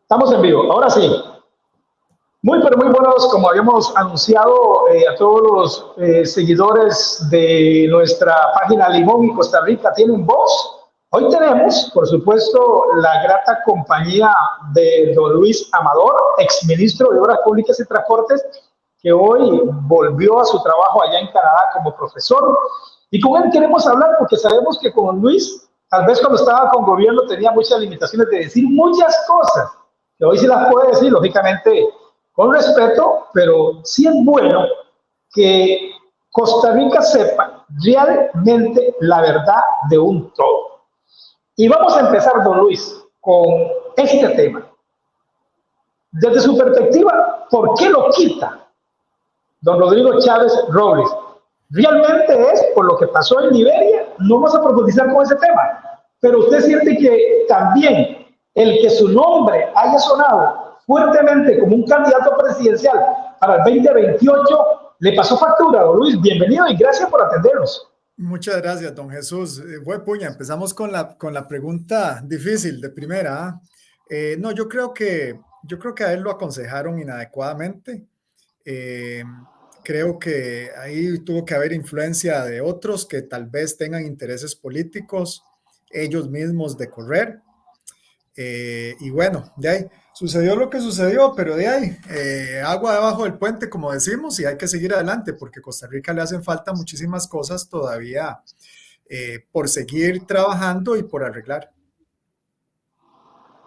Estamos en vivo, ahora sí. Muy, pero muy buenos, como habíamos anunciado a todos los seguidores de nuestra página Limón y Costa Rica tienen voz. Hoy tenemos, por supuesto, la grata compañía de don Luis Amador, exministro de Obras Públicas y Transportes, que hoy volvió a su trabajo allá en Canadá como profesor. Y con él queremos hablar porque sabemos que con Luis, tal vez cuando estaba con gobierno tenía muchas limitaciones de decir muchas cosas, que hoy sí las puede decir, lógicamente, con respeto, pero sí es bueno que Costa Rica sepa realmente la verdad de un todo. Y vamos a empezar, don Luis, con este tema. Desde su perspectiva, ¿por qué lo quita don Rodrigo Chávez Robles? ¿Realmente es por lo que pasó en Liberia? No vamos a profundizar con ese tema, pero usted siente que también el que su nombre haya sonado fuertemente como un candidato presidencial para el 2028 le pasó factura, don Luis. Bienvenido y gracias por atendernos. Muchas gracias, don Jesús. Buen puña, empezamos con la pregunta difícil de primera. No, yo creo que a él lo aconsejaron inadecuadamente. Creo que ahí tuvo que haber influencia de otros que tal vez tengan intereses políticos ellos mismos de correr. Y bueno, de ahí sucedió lo que sucedió, pero de ahí agua debajo del puente, como decimos, y hay que seguir adelante porque a Costa Rica le hacen falta muchísimas cosas todavía por seguir trabajando y por arreglar.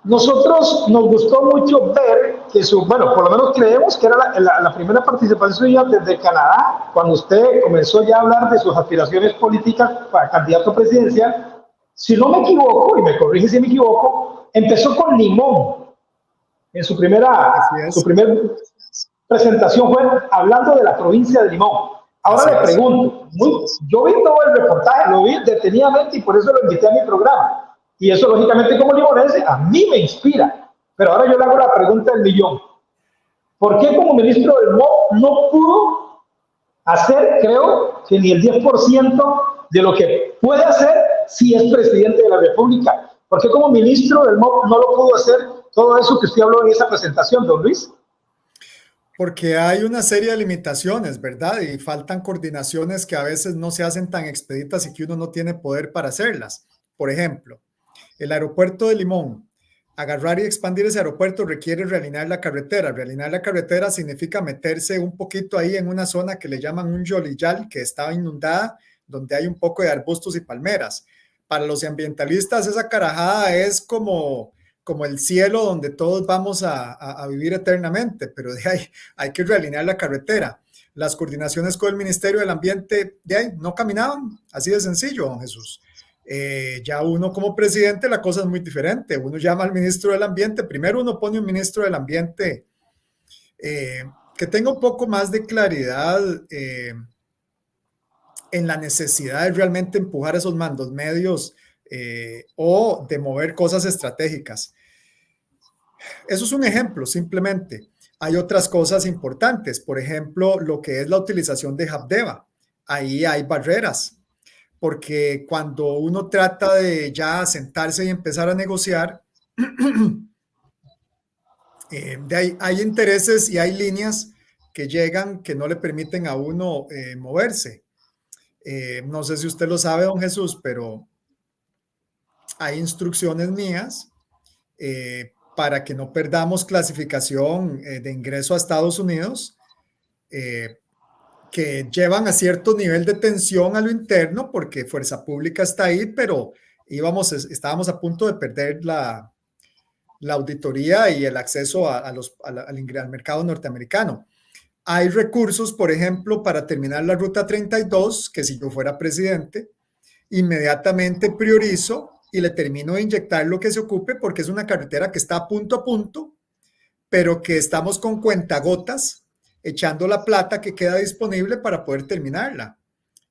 Nosotros nos gustó mucho ver que bueno, por lo menos creemos que era la primera participación suya desde Canadá, cuando usted comenzó ya a hablar de sus aspiraciones políticas para candidato presidencial. Si no me equivoco, y me corrige si me equivoco, empezó con Limón. En su primera presentación fue hablando de la provincia de Limón. Ahora le pregunto, yo vi todo el reportaje, lo vi detenidamente y por eso lo invité a mi programa. Y eso, lógicamente, como limonense, a mí me inspira. Pero ahora yo le hago la pregunta del millón. ¿Por qué como ministro del MOP no pudo hacer, creo, que ni el 10% de lo que puede hacer si es presidente de la República? ¿Por qué como ministro del MOP no lo pudo hacer todo eso que usted habló en esa presentación, don Luis? Porque hay una serie de limitaciones, ¿verdad? Y faltan coordinaciones que a veces no se hacen tan expeditas y que uno no tiene poder para hacerlas. Por ejemplo, el aeropuerto de Limón, agarrar y expandir ese aeropuerto requiere realinear la carretera. Realinear la carretera significa meterse un poquito ahí en una zona que le llaman un yolillal, que estaba inundada, donde hay un poco de arbustos y palmeras. Para los ambientalistas esa carajada es como el cielo donde todos vamos a vivir eternamente, pero de ahí hay que realinear la carretera. Las coordinaciones con el Ministerio del Ambiente de ahí no caminaban, así de sencillo, don Jesús. Ya uno como presidente la cosa es muy diferente, uno llama al ministro del Ambiente, primero uno pone un ministro del Ambiente que tenga un poco más de claridad en la necesidad de realmente empujar esos mandos medios o de mover cosas estratégicas. Eso es un ejemplo, simplemente. Hay otras cosas importantes, por ejemplo, lo que es la utilización de Habdeba. Ahí hay barreras, porque cuando uno trata de ya sentarse y empezar a negociar, hay intereses y hay líneas que llegan que no le permiten a uno moverse. No sé si usted lo sabe, don Jesús, pero hay instrucciones mías para que no perdamos clasificación de ingreso a Estados Unidos, que llevan a cierto nivel de tensión a lo interno, porque Fuerza Pública está ahí, pero estábamos a punto de perder la auditoría y el acceso al mercado norteamericano. Hay recursos, por ejemplo, para terminar la Ruta 32, que si yo fuera presidente, inmediatamente priorizo y le termino de inyectar lo que se ocupe, porque es una carretera que está a punto, pero que estamos con cuentagotas echando la plata que queda disponible para poder terminarla.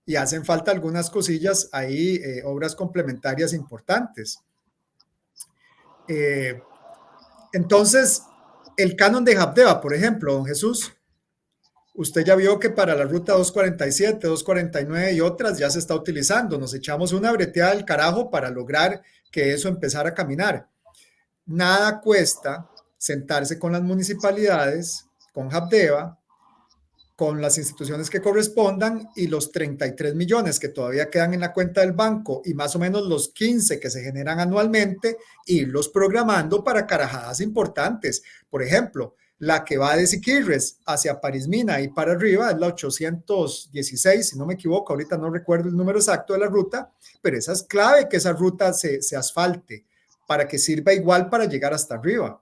Y hacen falta algunas cosillas ahí, obras complementarias importantes. Entonces, el canon de Habdeba, por ejemplo, don Jesús, usted ya vio que para la ruta 247, 249 y otras ya se está utilizando. Nos echamos una breteada del carajo para lograr que eso empezara a caminar. Nada cuesta sentarse con las municipalidades, con Habdeba, con las instituciones que correspondan y los 33 millones que todavía quedan en la cuenta del banco y más o menos los 15 que se generan anualmente, irlos programando para carajadas importantes. Por ejemplo, la que va de Siquirres hacia Parismina y para arriba es la 816, si no me equivoco, ahorita no recuerdo el número exacto de la ruta, pero esa es clave que esa ruta se asfalte para que sirva igual para llegar hasta arriba.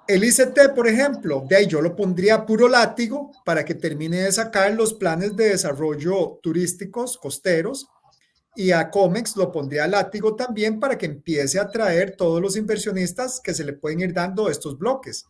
El ICT, por ejemplo, de ahí yo lo pondría a puro látigo para que termine de sacar los planes de desarrollo turísticos costeros, y a COMEX lo pondría a látigo también para que empiece a atraer todos los inversionistas que se le pueden ir dando estos bloques.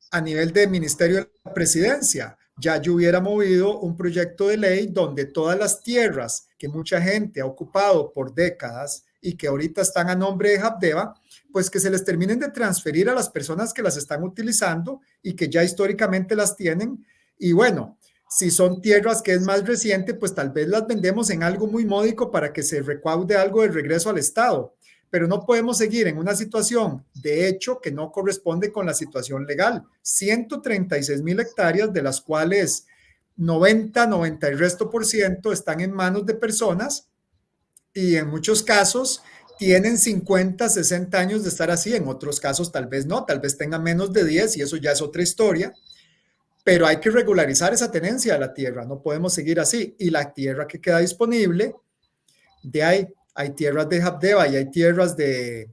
A nivel de Ministerio de la Presidencia, ya yo hubiera movido un proyecto de ley donde todas las tierras que mucha gente ha ocupado por décadas y que ahorita están a nombre de Habdeba, pues que se les terminen de transferir a las personas que las están utilizando y que ya históricamente las tienen. Y bueno, si son tierras que es más reciente, pues tal vez las vendemos en algo muy módico para que se recaude algo de regreso al Estado. Pero no podemos seguir en una situación de hecho que no corresponde con la situación legal. 136,000 hectáreas, de las cuales 90 y resto por ciento están en manos de personas y en muchos casos tienen 50, 60 años de estar así, en otros casos tal vez no, tal vez tengan menos de 10 y eso ya es otra historia, pero hay que regularizar esa tenencia de la tierra, no podemos seguir así. Y la tierra que queda disponible, de ahí hay tierras de Habdeba y hay tierras del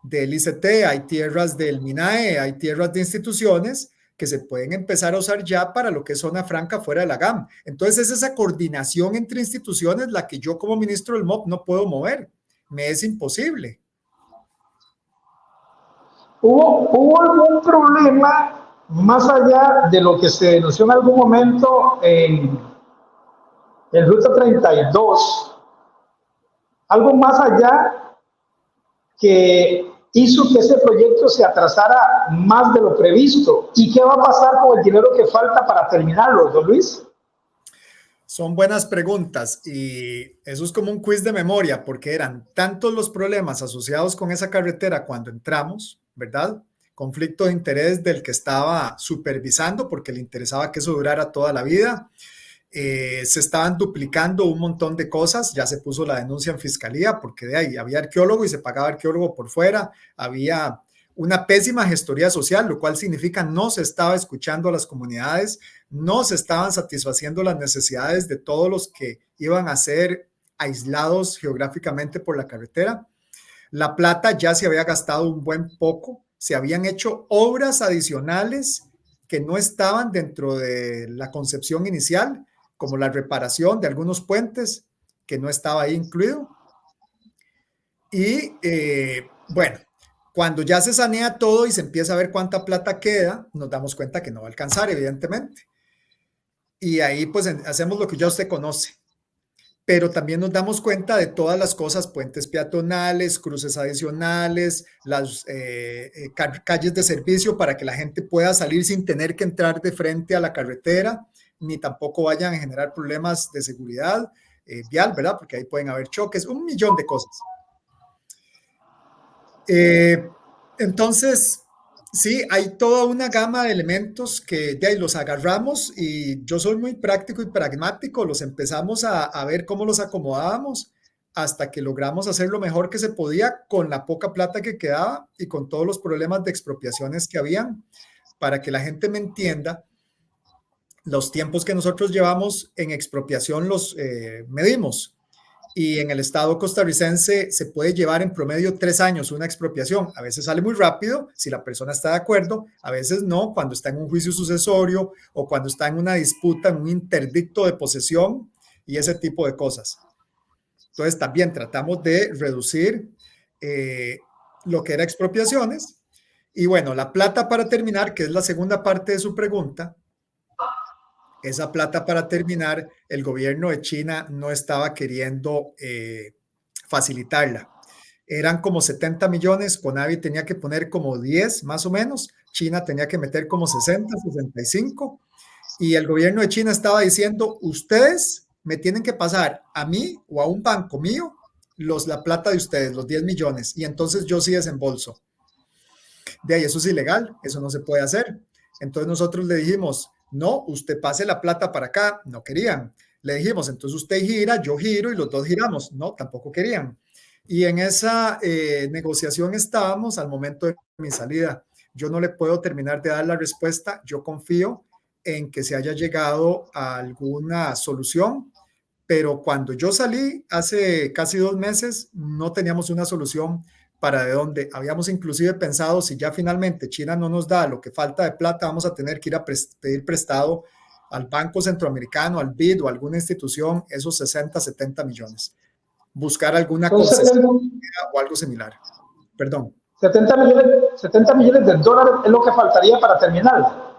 ICT, hay tierras del MINAE, hay tierras de instituciones que se pueden empezar a usar ya para lo que es zona franca fuera de la GAM. Entonces es esa coordinación entre instituciones la que yo como ministro del MOP no puedo mover. Me es imposible. ¿Hubo algún problema más allá de lo que se denunció en algún momento en Ruta 32? Algo más allá que hizo que ese proyecto se atrasara más de lo previsto. ¿Y qué va a pasar con el dinero que falta para terminarlo, don Luis? Son buenas preguntas y eso es como un quiz de memoria porque eran tantos los problemas asociados con esa carretera cuando entramos, ¿verdad? Conflicto de interés del que estaba supervisando porque le interesaba que eso durara toda la vida. Se estaban duplicando un montón de cosas, ya se puso la denuncia en fiscalía porque de ahí había arqueólogo y se pagaba arqueólogo por fuera, había una pésima gestoría social, lo cual significa no se estaba escuchando a las comunidades, no se estaban satisfaciendo las necesidades de todos los que iban a ser aislados geográficamente por la carretera. La plata ya se había gastado un buen poco, se habían hecho obras adicionales que no estaban dentro de la concepción inicial, como la reparación de algunos puentes, que no estaba ahí incluido. Y bueno, cuando ya se sanea todo y se empieza a ver cuánta plata queda, nos damos cuenta que no va a alcanzar, evidentemente. Y ahí pues hacemos lo que ya usted conoce. Pero también nos damos cuenta de todas las cosas, puentes peatonales, cruces adicionales, las calles de servicio para que la gente pueda salir sin tener que entrar de frente a la carretera, ni tampoco vayan a generar problemas de seguridad vial, ¿verdad? Porque ahí pueden haber choques, un millón de cosas. Entonces, sí, hay toda una gama de elementos que de ahí los agarramos y yo soy muy práctico y pragmático, los empezamos a ver cómo los acomodábamos hasta que logramos hacer lo mejor que se podía con la poca plata que quedaba y con todos los problemas de expropiaciones que habían. Para que la gente me entienda, los tiempos que nosotros llevamos en expropiación los medimos. Y en el estado costarricense se puede llevar en promedio 3 años una expropiación. A veces sale muy rápido si la persona está de acuerdo, a veces no, cuando está en un juicio sucesorio o cuando está en una disputa, en un interdicto de posesión y ese tipo de cosas. Entonces también tratamos de reducir lo que era expropiaciones. Y bueno, la plata para terminar, que es la segunda parte de su pregunta, esa plata para terminar, el gobierno de China no estaba queriendo facilitarla. Eran como 70 millones, Conavi tenía que poner como 10 más o menos, China tenía que meter como 60, 65, y el gobierno de China estaba diciendo, ustedes me tienen que pasar a mí o a un banco mío la plata de ustedes, los 10 millones, y entonces yo sí desembolso. De ahí eso es ilegal, eso no se puede hacer. Entonces nosotros le dijimos, no, usted pase la plata para acá, no querían. Le dijimos, entonces usted gira, yo giro y los dos giramos, no, tampoco querían. Y en esa negociación estábamos al momento de mi salida. Yo no le puedo terminar de dar la respuesta, yo confío en que se haya llegado a alguna solución, pero cuando yo salí hace casi 2 meses, no teníamos una solución para de dónde. Habíamos inclusive pensado, si ya finalmente China no nos da lo que falta de plata, vamos a tener que ir a pedir prestado al Banco Centroamericano, al BID o a alguna institución, esos 60, 70 millones. Buscar alguna concesión o algo similar. Perdón. 70 millones de dólares es lo que faltaría para terminar.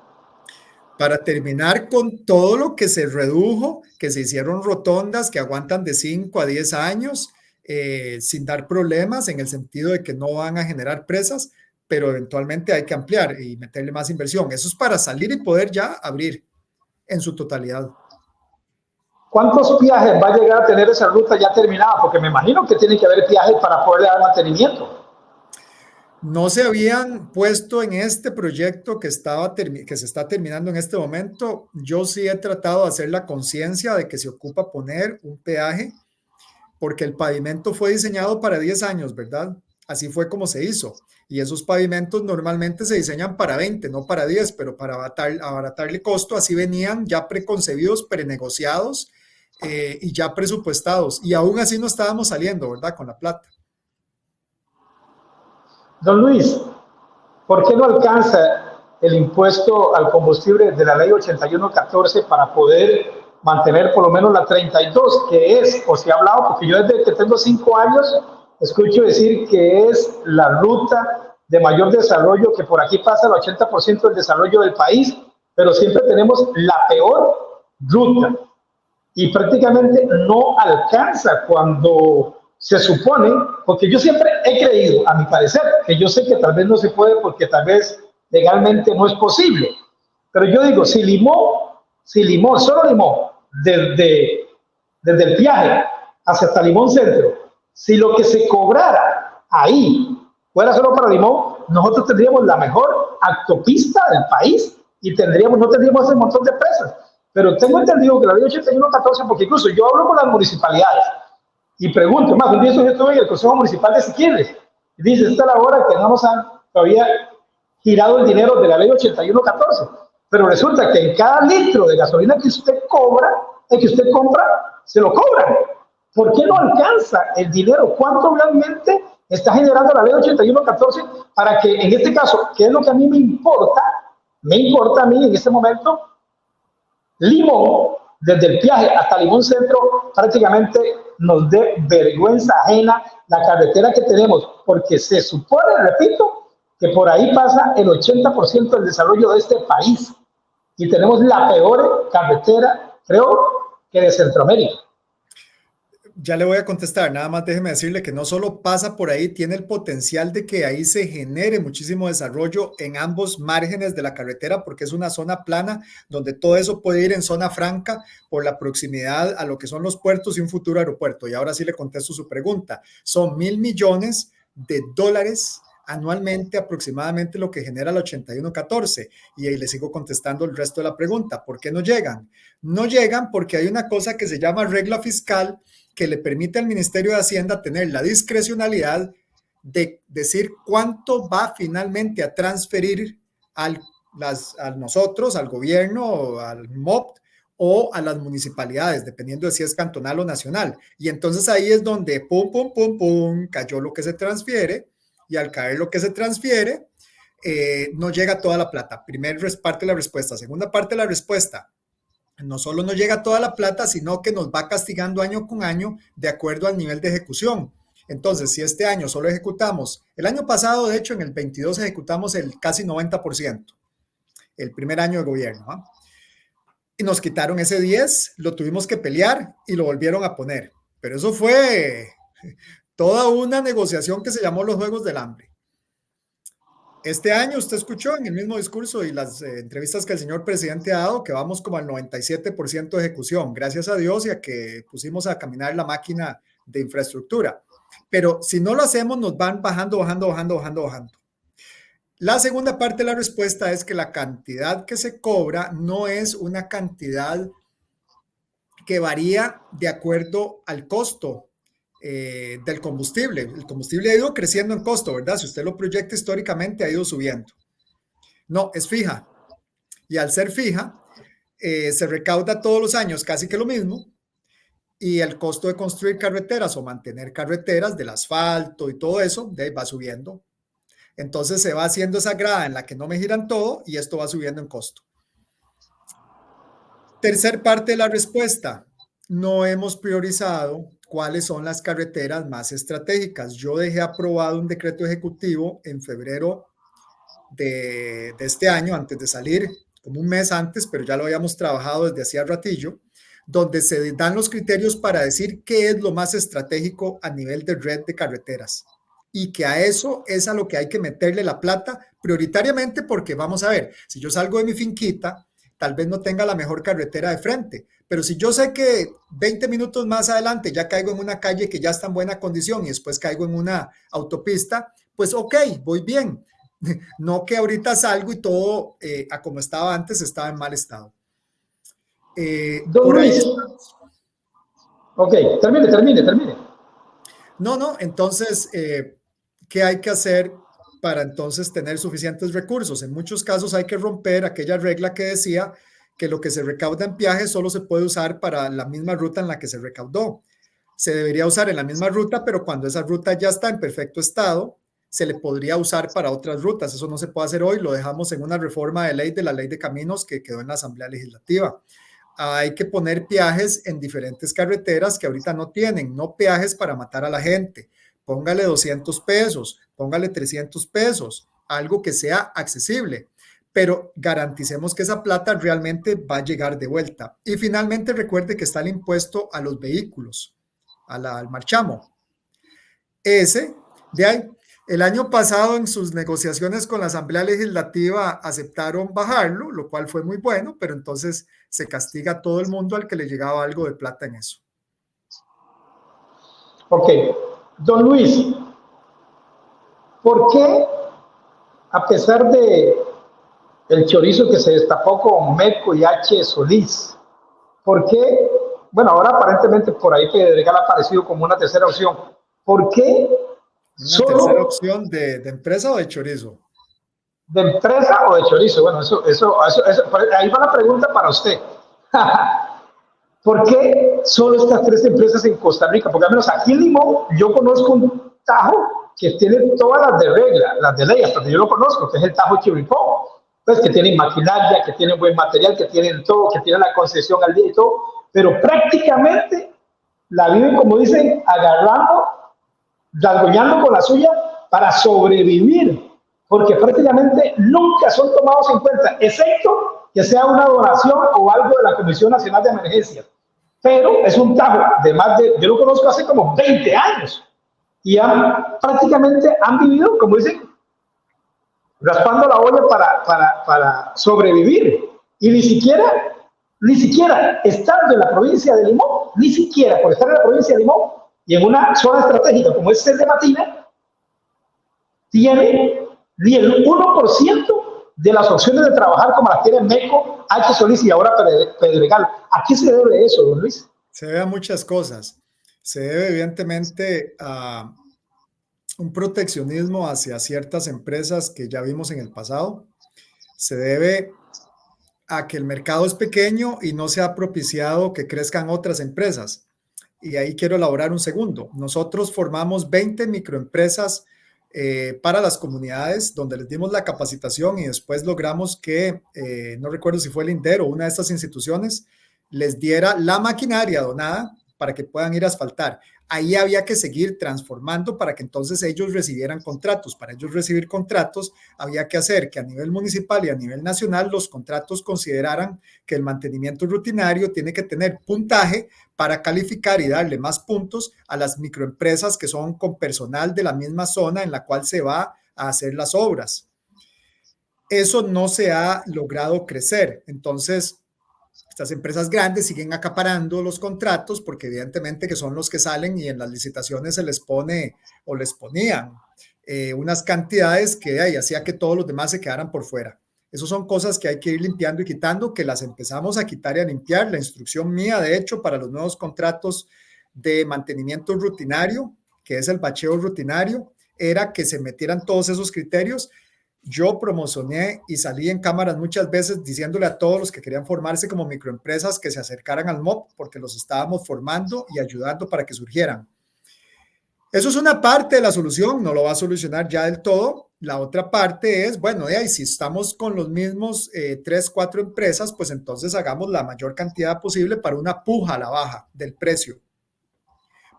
Para terminar con todo lo que se redujo, que se hicieron rotondas que aguantan de 5 a 10 años sin dar problemas en el sentido de que no van a generar presas, pero eventualmente hay que ampliar y meterle más inversión. Eso es para salir y poder ya abrir en su totalidad. ¿Cuántos viajes va a llegar a tener esa ruta ya terminada? Porque me imagino que tiene que haber viajes para poderle dar mantenimiento. No se habían puesto en este proyecto que se está terminando en este momento. Yo sí he tratado de hacer la conciencia de que se ocupa poner un peaje, porque el pavimento fue diseñado para 10 años, ¿verdad? Así fue como se hizo. Y esos pavimentos normalmente se diseñan para 20, no para 10, pero para abaratarle costo, así venían ya preconcebidos, prenegociados y ya presupuestados. Y aún así no estábamos saliendo, ¿verdad? Con la plata. Don Luis, ¿por qué no alcanza el impuesto al combustible de la ley 8114 para poder mantener por lo menos la 32, que es, o se ha hablado, porque yo desde que tengo 5 años escucho decir que es la ruta de mayor desarrollo, que por aquí pasa el 80% del desarrollo del país, pero siempre tenemos la peor ruta y prácticamente no alcanza cuando se supone, porque yo siempre he creído, a mi parecer, que yo sé que tal vez no se puede porque tal vez legalmente no es posible, pero yo digo, si Limón, solo Limón, desde el viaje hasta Limón Centro, si lo que se cobrara ahí fuera solo para Limón, nosotros tendríamos la mejor autopista del país y no tendríamos ese montón de presas. Pero tengo entendido que la ley 8114, porque incluso yo hablo con las municipalidades y pregunto, más, un día yo estuve en el Consejo Municipal de Siquirres y dice, esta es la hora que no nos han todavía girado el dinero de la ley 8114. Pero resulta que en cada litro de gasolina que usted compra, se lo cobran. ¿Por qué no alcanza el dinero? ¿Cuánto realmente está generando la ley 8114 para que, en este caso, que es lo que a mí me importa a mí en este momento, Limón, desde el viaje hasta Limón Centro, prácticamente nos dé vergüenza ajena la carretera que tenemos, porque se supone, repito, que por ahí pasa el 80% del desarrollo de este país y tenemos la peor carretera, creo, que de Centroamérica. Ya le voy a contestar, nada más déjeme decirle que no solo pasa por ahí, tiene el potencial de que ahí se genere muchísimo desarrollo en ambos márgenes de la carretera, porque es una zona plana donde todo eso puede ir en zona franca por la proximidad a lo que son los puertos y un futuro aeropuerto. Y ahora sí le contesto su pregunta. Son $1,000 millones anualmente aproximadamente lo que genera el 8114. Y ahí le sigo contestando el resto de la pregunta. ¿Por qué no llegan? No llegan porque hay una cosa que se llama regla fiscal que le permite al Ministerio de Hacienda tener la discrecionalidad de decir cuánto va finalmente a transferir a nosotros, al gobierno, al MOP o a las municipalidades, dependiendo de si es cantonal o nacional. Y entonces ahí es donde pum, pum, pum, pum, cayó lo que se transfiere, y al caer lo que se transfiere, no llega toda la plata. Primera parte de la respuesta. Segunda parte de la respuesta. No solo no llega toda la plata, sino que nos va castigando año con año de acuerdo al nivel de ejecución. Entonces, si este año solo ejecutamos, el año pasado, de hecho, en el 22 ejecutamos el casi 90%, el primer año de gobierno, ¿eh? Y nos quitaron ese 10, lo tuvimos que pelear y lo volvieron a poner. Pero eso fue toda una negociación que se llamó los Juegos del Hambre. Este año usted escuchó en el mismo discurso y las entrevistas que el señor presidente ha dado que vamos como al 97% de ejecución, gracias a Dios y a que pusimos a caminar la máquina de infraestructura. Pero si no lo hacemos, nos van bajando. La segunda parte de la respuesta es que la cantidad que se cobra no es una cantidad que varía de acuerdo al costo del combustible. El combustible ha ido creciendo en costo, ¿verdad? Si usted lo proyecta históricamente, ha ido subiendo. No, es fija. Y al ser fija, se recauda todos los años casi que lo mismo. Y el costo de construir carreteras o mantener carreteras, del asfalto y todo eso, de ahí va subiendo. Entonces se va haciendo esa grada en la que no me giran todo y esto va subiendo en costo. Tercer parte de la respuesta, no hemos priorizado cuáles son las carreteras más estratégicas. Yo dejé aprobado un decreto ejecutivo en febrero de este año, antes de salir, como un mes antes, pero ya lo habíamos trabajado desde hacía ratillo, donde se dan los criterios para decir qué es lo más estratégico a nivel de red de carreteras. Y que a eso es a lo que hay que meterle la plata prioritariamente, porque vamos a ver, si yo salgo de mi finquita, tal vez no tenga la mejor carretera de frente, pero si yo sé que 20 minutos más adelante ya caigo en una calle que ya está en buena condición y después caigo en una autopista, pues ok, voy bien. No que ahorita salgo y todo a como estaba antes estaba en mal estado. Don Por ahí Luis, estamos. ok, termine. No, entonces, ¿qué hay que hacer para entonces tener suficientes recursos? En muchos casos hay que romper aquella regla que decía que lo que se recauda en peaje solo se puede usar para la misma ruta en la que se recaudó. Se debería usar en la misma ruta, pero cuando esa ruta ya está en perfecto estado, se le podría usar para otras rutas. Eso no se puede hacer hoy, lo dejamos en una reforma de ley de la ley de caminos que quedó en la Asamblea Legislativa. Hay que poner peajes en diferentes carreteras que ahorita no tienen, no peajes para matar a la gente. Póngale 200 pesos, póngale 300 pesos, algo que sea accesible, pero garanticemos que esa plata realmente va a llegar de vuelta. Y finalmente recuerde que está el impuesto a los vehículos, al marchamo. Ese, de ahí, el año pasado en sus negociaciones con la Asamblea Legislativa aceptaron bajarlo, lo cual fue muy bueno, pero entonces se castiga a todo el mundo al que le llegaba algo de plata en eso. Ok, don Luis, ¿por qué a pesar de el chorizo que se destapó con Meco y H. Solís, por qué, bueno, ahora aparentemente por ahí Pedregal ha aparecido como una tercera opción, ¿por qué Una tercera solo opción de empresa o de chorizo. de empresa o de chorizo? Bueno, ahí va la pregunta para usted. ¿Por qué solo estas tres empresas en Costa Rica? Porque al menos aquí en Limón yo conozco un tajo que tiene todas las de regla, las de ley, hasta que yo lo conozco, que es el tajo Chirripó. Pues que tienen maquinaria, que tienen buen material, que tienen todo, que tienen la concesión al día y todo, pero prácticamente la viven, como dicen, agarrando, rasguñando con la suya para sobrevivir, porque prácticamente nunca son tomados en cuenta, excepto que sea una donación o algo de la Comisión Nacional de Emergencias. Pero es un tajo de más de, yo lo conozco hace como 20 años, y prácticamente han vivido, como dicen, raspando la olla para sobrevivir. Y ni siquiera estando en la provincia de Limón, ni siquiera por estar en la provincia de Limón y en una zona estratégica como es el de Matina, tiene ni el 1% de las opciones de trabajar como las tiene Meco, H. Solís y ahora Pedregal. ¿A qué se debe eso, don Luis? Se debe a muchas cosas. Se debe evidentemente a un proteccionismo hacia ciertas empresas que ya vimos en el pasado. Se debe a que el mercado es pequeño y no se ha propiciado que crezcan otras empresas. Y ahí quiero elaborar un segundo. Nosotros formamos 20 microempresas para las comunidades donde les dimos la capacitación y después logramos que, no recuerdo si fue el INDER o una de estas instituciones, les diera la maquinaria donada para que puedan ir a asfaltar. Ahí había que seguir transformando para que entonces ellos recibieran contratos. Para ellos recibir contratos, había que hacer que a nivel municipal y a nivel nacional los contratos consideraran que el mantenimiento rutinario tiene que tener puntaje para calificar y darle más puntos a las microempresas que son con personal de la misma zona en la cual se va a hacer las obras. Eso no se ha logrado crecer. Entonces, estas empresas grandes siguen acaparando los contratos porque evidentemente que son los que salen y en las licitaciones se les pone o les ponían unas cantidades que hacía que todos los demás se quedaran por fuera. Esas son cosas que hay que ir limpiando y quitando, que las empezamos a quitar y a limpiar. La instrucción mía, de hecho, para los nuevos contratos de mantenimiento rutinario, que es el bacheo rutinario, era que se metieran todos esos criterios. Yo promocioné y salí en cámaras muchas veces diciéndole a todos los que querían formarse como microempresas que se acercaran al MOP, porque los estábamos formando y ayudando para que surgieran. Eso es una parte de la solución, no lo va a solucionar ya del todo. La otra parte es, bueno, si estamos con los mismos 3, 4 empresas, pues entonces hagamos la mayor cantidad posible para una puja a la baja del precio.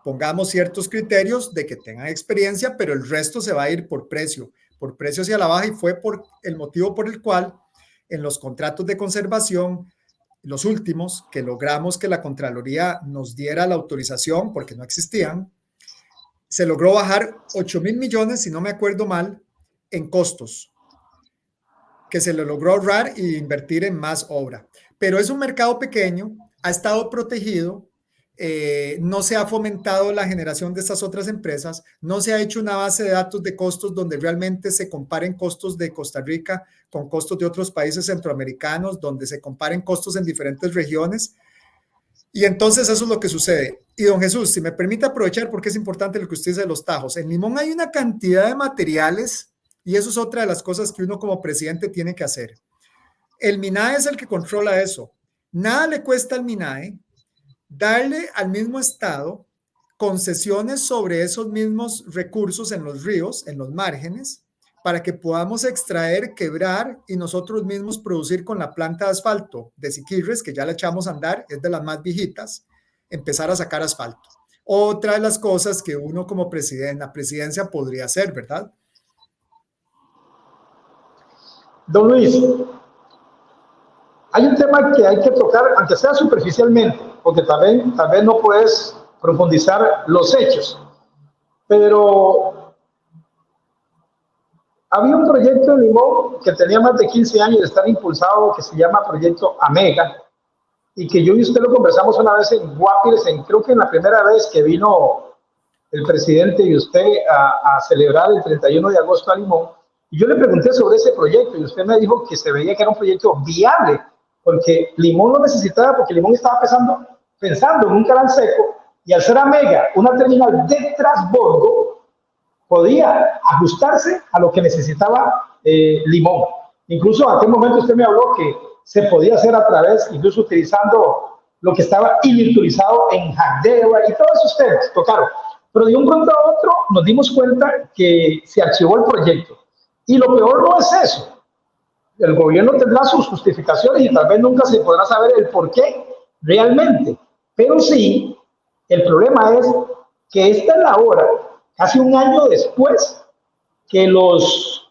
Pongamos ciertos criterios de que tengan experiencia, pero el resto se va a ir por precio hacia la baja, y fue por el motivo por el cual en los contratos de conservación, los últimos, que logramos que la Contraloría nos diera la autorización porque no existían, se logró bajar 8,000 millones, si no me acuerdo mal, en costos, que se le logró ahorrar e invertir en más obra. Pero es un mercado pequeño, ha estado protegido, no se ha fomentado la generación de estas otras empresas, no se ha hecho una base de datos de costos donde realmente se comparen costos de Costa Rica con costos de otros países centroamericanos, donde se comparen costos en diferentes regiones. Y entonces eso es lo que sucede. Y don Jesús, si me permite aprovechar, porque es importante lo que usted dice de los tajos. En Limón hay una cantidad de materiales, y eso es otra de las cosas que uno como presidente tiene que hacer. El MINAE es el que controla eso. Nada le cuesta al MINAE darle al mismo estado concesiones sobre esos mismos recursos en los ríos, en los márgenes, para que podamos extraer, quebrar y nosotros mismos producir con la planta de asfalto de Siquirres, que ya la echamos a andar, es de las más viejitas, empezar a sacar asfalto. Otra de las cosas que uno como presidente, la presidencia podría hacer, ¿verdad? Don Luis, hay un tema que hay que tocar, aunque sea superficialmente, porque tal vez no puedes profundizar los hechos, pero había un proyecto en Limón que tenía más de 15 años de estar impulsado, que se llama Proyecto Amega, y que yo y usted lo conversamos una vez en Guapiles, creo que en la primera vez que vino el presidente y usted a celebrar el 31 de agosto a Limón, y yo le pregunté sobre ese proyecto y usted me dijo que se veía que era un proyecto viable, porque Limón lo necesitaba, porque Limón estaba pensando en un canal seco, y al ser Amega una terminal de transbordo, podía ajustarse a lo que necesitaba Limón. Incluso en aquel momento usted me habló que se podía hacer a través, incluso utilizando lo que estaba invirtualizado en Hackdeva y todos esos temas tocaron. Pero de un pronto a otro nos dimos cuenta que se archivó el proyecto. Y lo peor no es eso. El gobierno tendrá sus justificaciones y tal vez nunca se podrá saber el por qué realmente. Pero sí, el problema es que esta es la hora, casi un año después, que los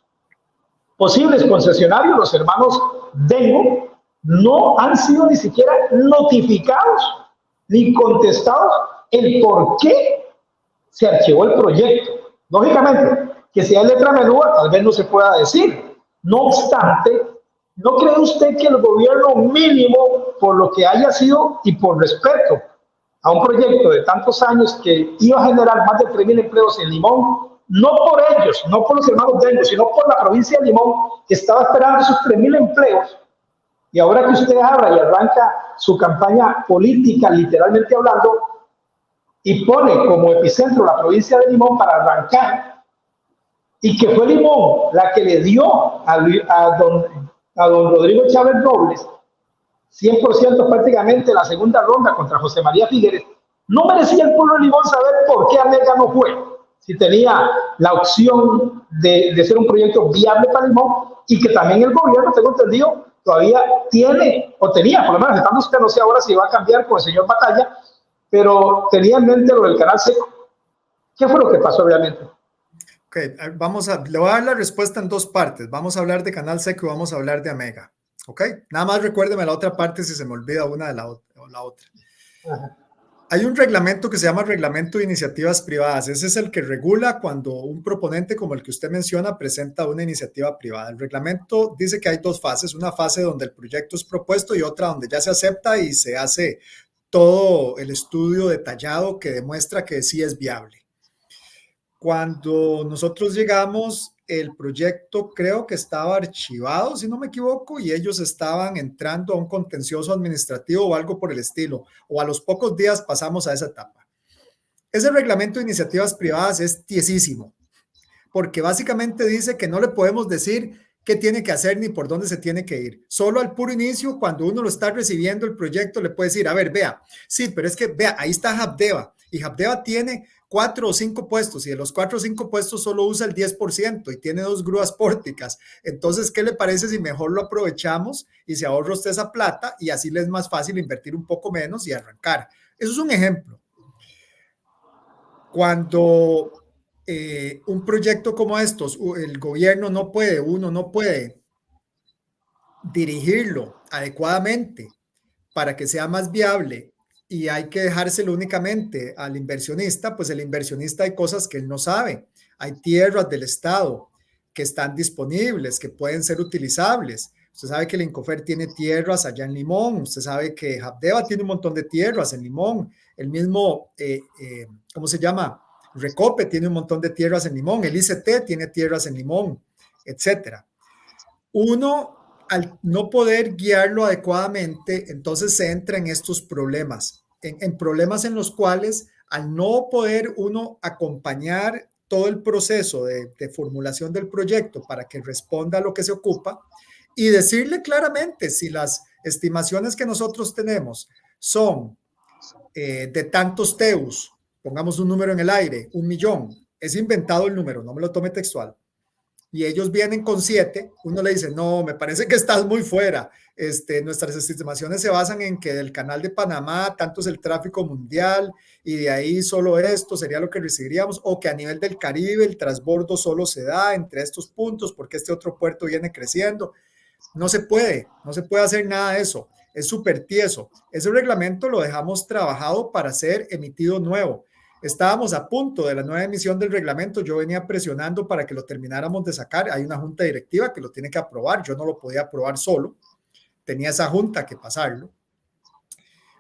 posibles concesionarios, los hermanos Dengo, no han sido ni siquiera notificados ni contestados el por qué se archivó el proyecto. Lógicamente, que sea letra menuda, tal vez no se pueda decir. No obstante, ¿no cree usted que el gobierno mínimo, por lo que haya sido y por respeto a un proyecto de tantos años que iba a generar más de 3,000 empleos en Limón, no por ellos, no por los hermanos Dengo, sino por la provincia de Limón, que estaba esperando esos 3,000 empleos, y ahora que usted habla y arranca su campaña política, literalmente hablando, y pone como epicentro la provincia de Limón para arrancar, y que fue Limón la que le dio a don Rodrigo Chávez Robles 100% prácticamente la segunda ronda contra José María Figueres, no merecía el pueblo de Limón saber por qué Amega no fue, si tenía la opción de ser un proyecto viable para Limón, y que también el gobierno, tengo entendido, todavía tiene, o tenía, por lo menos, estando usted, no sé ahora si va a cambiar con el señor Batalla, pero tenía en mente lo del canal seco. ¿Qué fue lo que pasó realmente? Ok, le voy a dar la respuesta en dos partes. Vamos a hablar de canal seco y vamos a hablar de Amega. Ok, nada más recuérdeme la otra parte si se me olvida una de la otra. Ajá. Hay un reglamento que se llama Reglamento de Iniciativas Privadas. Ese es el que regula cuando un proponente como el que usted menciona presenta una iniciativa privada. El reglamento dice que hay dos fases, una fase donde el proyecto es propuesto y otra donde ya se acepta y se hace todo el estudio detallado que demuestra que sí es viable. Cuando nosotros llegamos, el proyecto creo que estaba archivado, si no me equivoco, y ellos estaban entrando a un contencioso administrativo o algo por el estilo, o a los pocos días pasamos a esa etapa. Ese reglamento de iniciativas privadas es tiesísimo, porque básicamente dice que no le podemos decir qué tiene que hacer ni por dónde se tiene que ir. Solo al puro inicio, cuando uno lo está recibiendo el proyecto, le puede decir, a ver, vea, sí, pero es que vea, ahí está Habdeba, y Habdeba tiene 4 o 5 puestos, y de los 4 o 5 puestos solo usa el 10% y tiene 2 grúas pórticas. Entonces, ¿qué le parece si mejor lo aprovechamos y se ahorra usted esa plata y así le es más fácil invertir un poco menos y arrancar? Eso es un ejemplo. Cuando un proyecto como estos, el gobierno no puede, uno no puede dirigirlo adecuadamente para que sea más viable y hay que dejárselo únicamente al inversionista, pues el inversionista hay cosas que él no sabe. Hay tierras del Estado que están disponibles, que pueden ser utilizables. Usted sabe que el Incofer tiene tierras allá en Limón, usted sabe que Habdeba tiene un montón de tierras en Limón, el mismo, ¿cómo se llama? Recope tiene un montón de tierras en Limón, el ICT tiene tierras en Limón, etcétera. Uno, al no poder guiarlo adecuadamente, entonces se entra en estos problemas, en problemas en los cuales al no poder uno acompañar todo el proceso de formulación del proyecto para que responda a lo que se ocupa y decirle claramente si las estimaciones que nosotros tenemos son de tantos teus, pongamos un número en el aire, 1.000.000, es inventado el número, no me lo tome textual, y ellos vienen con 7, uno le dice, no, me parece que estás muy fuera. Nuestras estimaciones se basan en que del canal de Panamá tanto es el tráfico mundial y de ahí solo esto sería lo que recibiríamos, o que a nivel del Caribe el transbordo solo se da entre estos puntos porque este otro puerto viene creciendo. No se puede hacer nada de eso. Es súper tieso. Ese reglamento lo dejamos trabajado para ser emitido nuevo. Estábamos a punto de la nueva emisión del reglamento. Yo venía presionando para que lo termináramos de sacar. Hay una junta directiva que lo tiene que aprobar. Yo no lo podía aprobar solo. Tenía esa junta que pasarlo.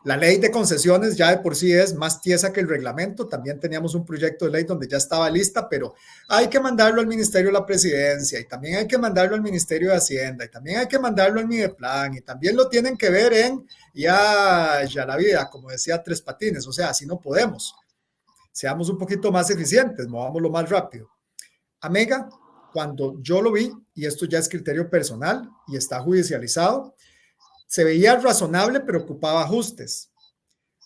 La ley de concesiones ya de por sí es más tiesa que el reglamento. También teníamos un proyecto de ley donde ya estaba lista, pero hay que mandarlo al Ministerio de la Presidencia y también hay que mandarlo al Ministerio de Hacienda y también hay que mandarlo al Mideplan y también lo tienen que ver en ya la vida, como decía Tres Patines. O sea, así no podemos. Seamos un poquito más eficientes, movámoslo más rápido. Amega, cuando yo lo vi, y esto ya es criterio personal y está judicializado, se veía razonable, pero ocupaba ajustes.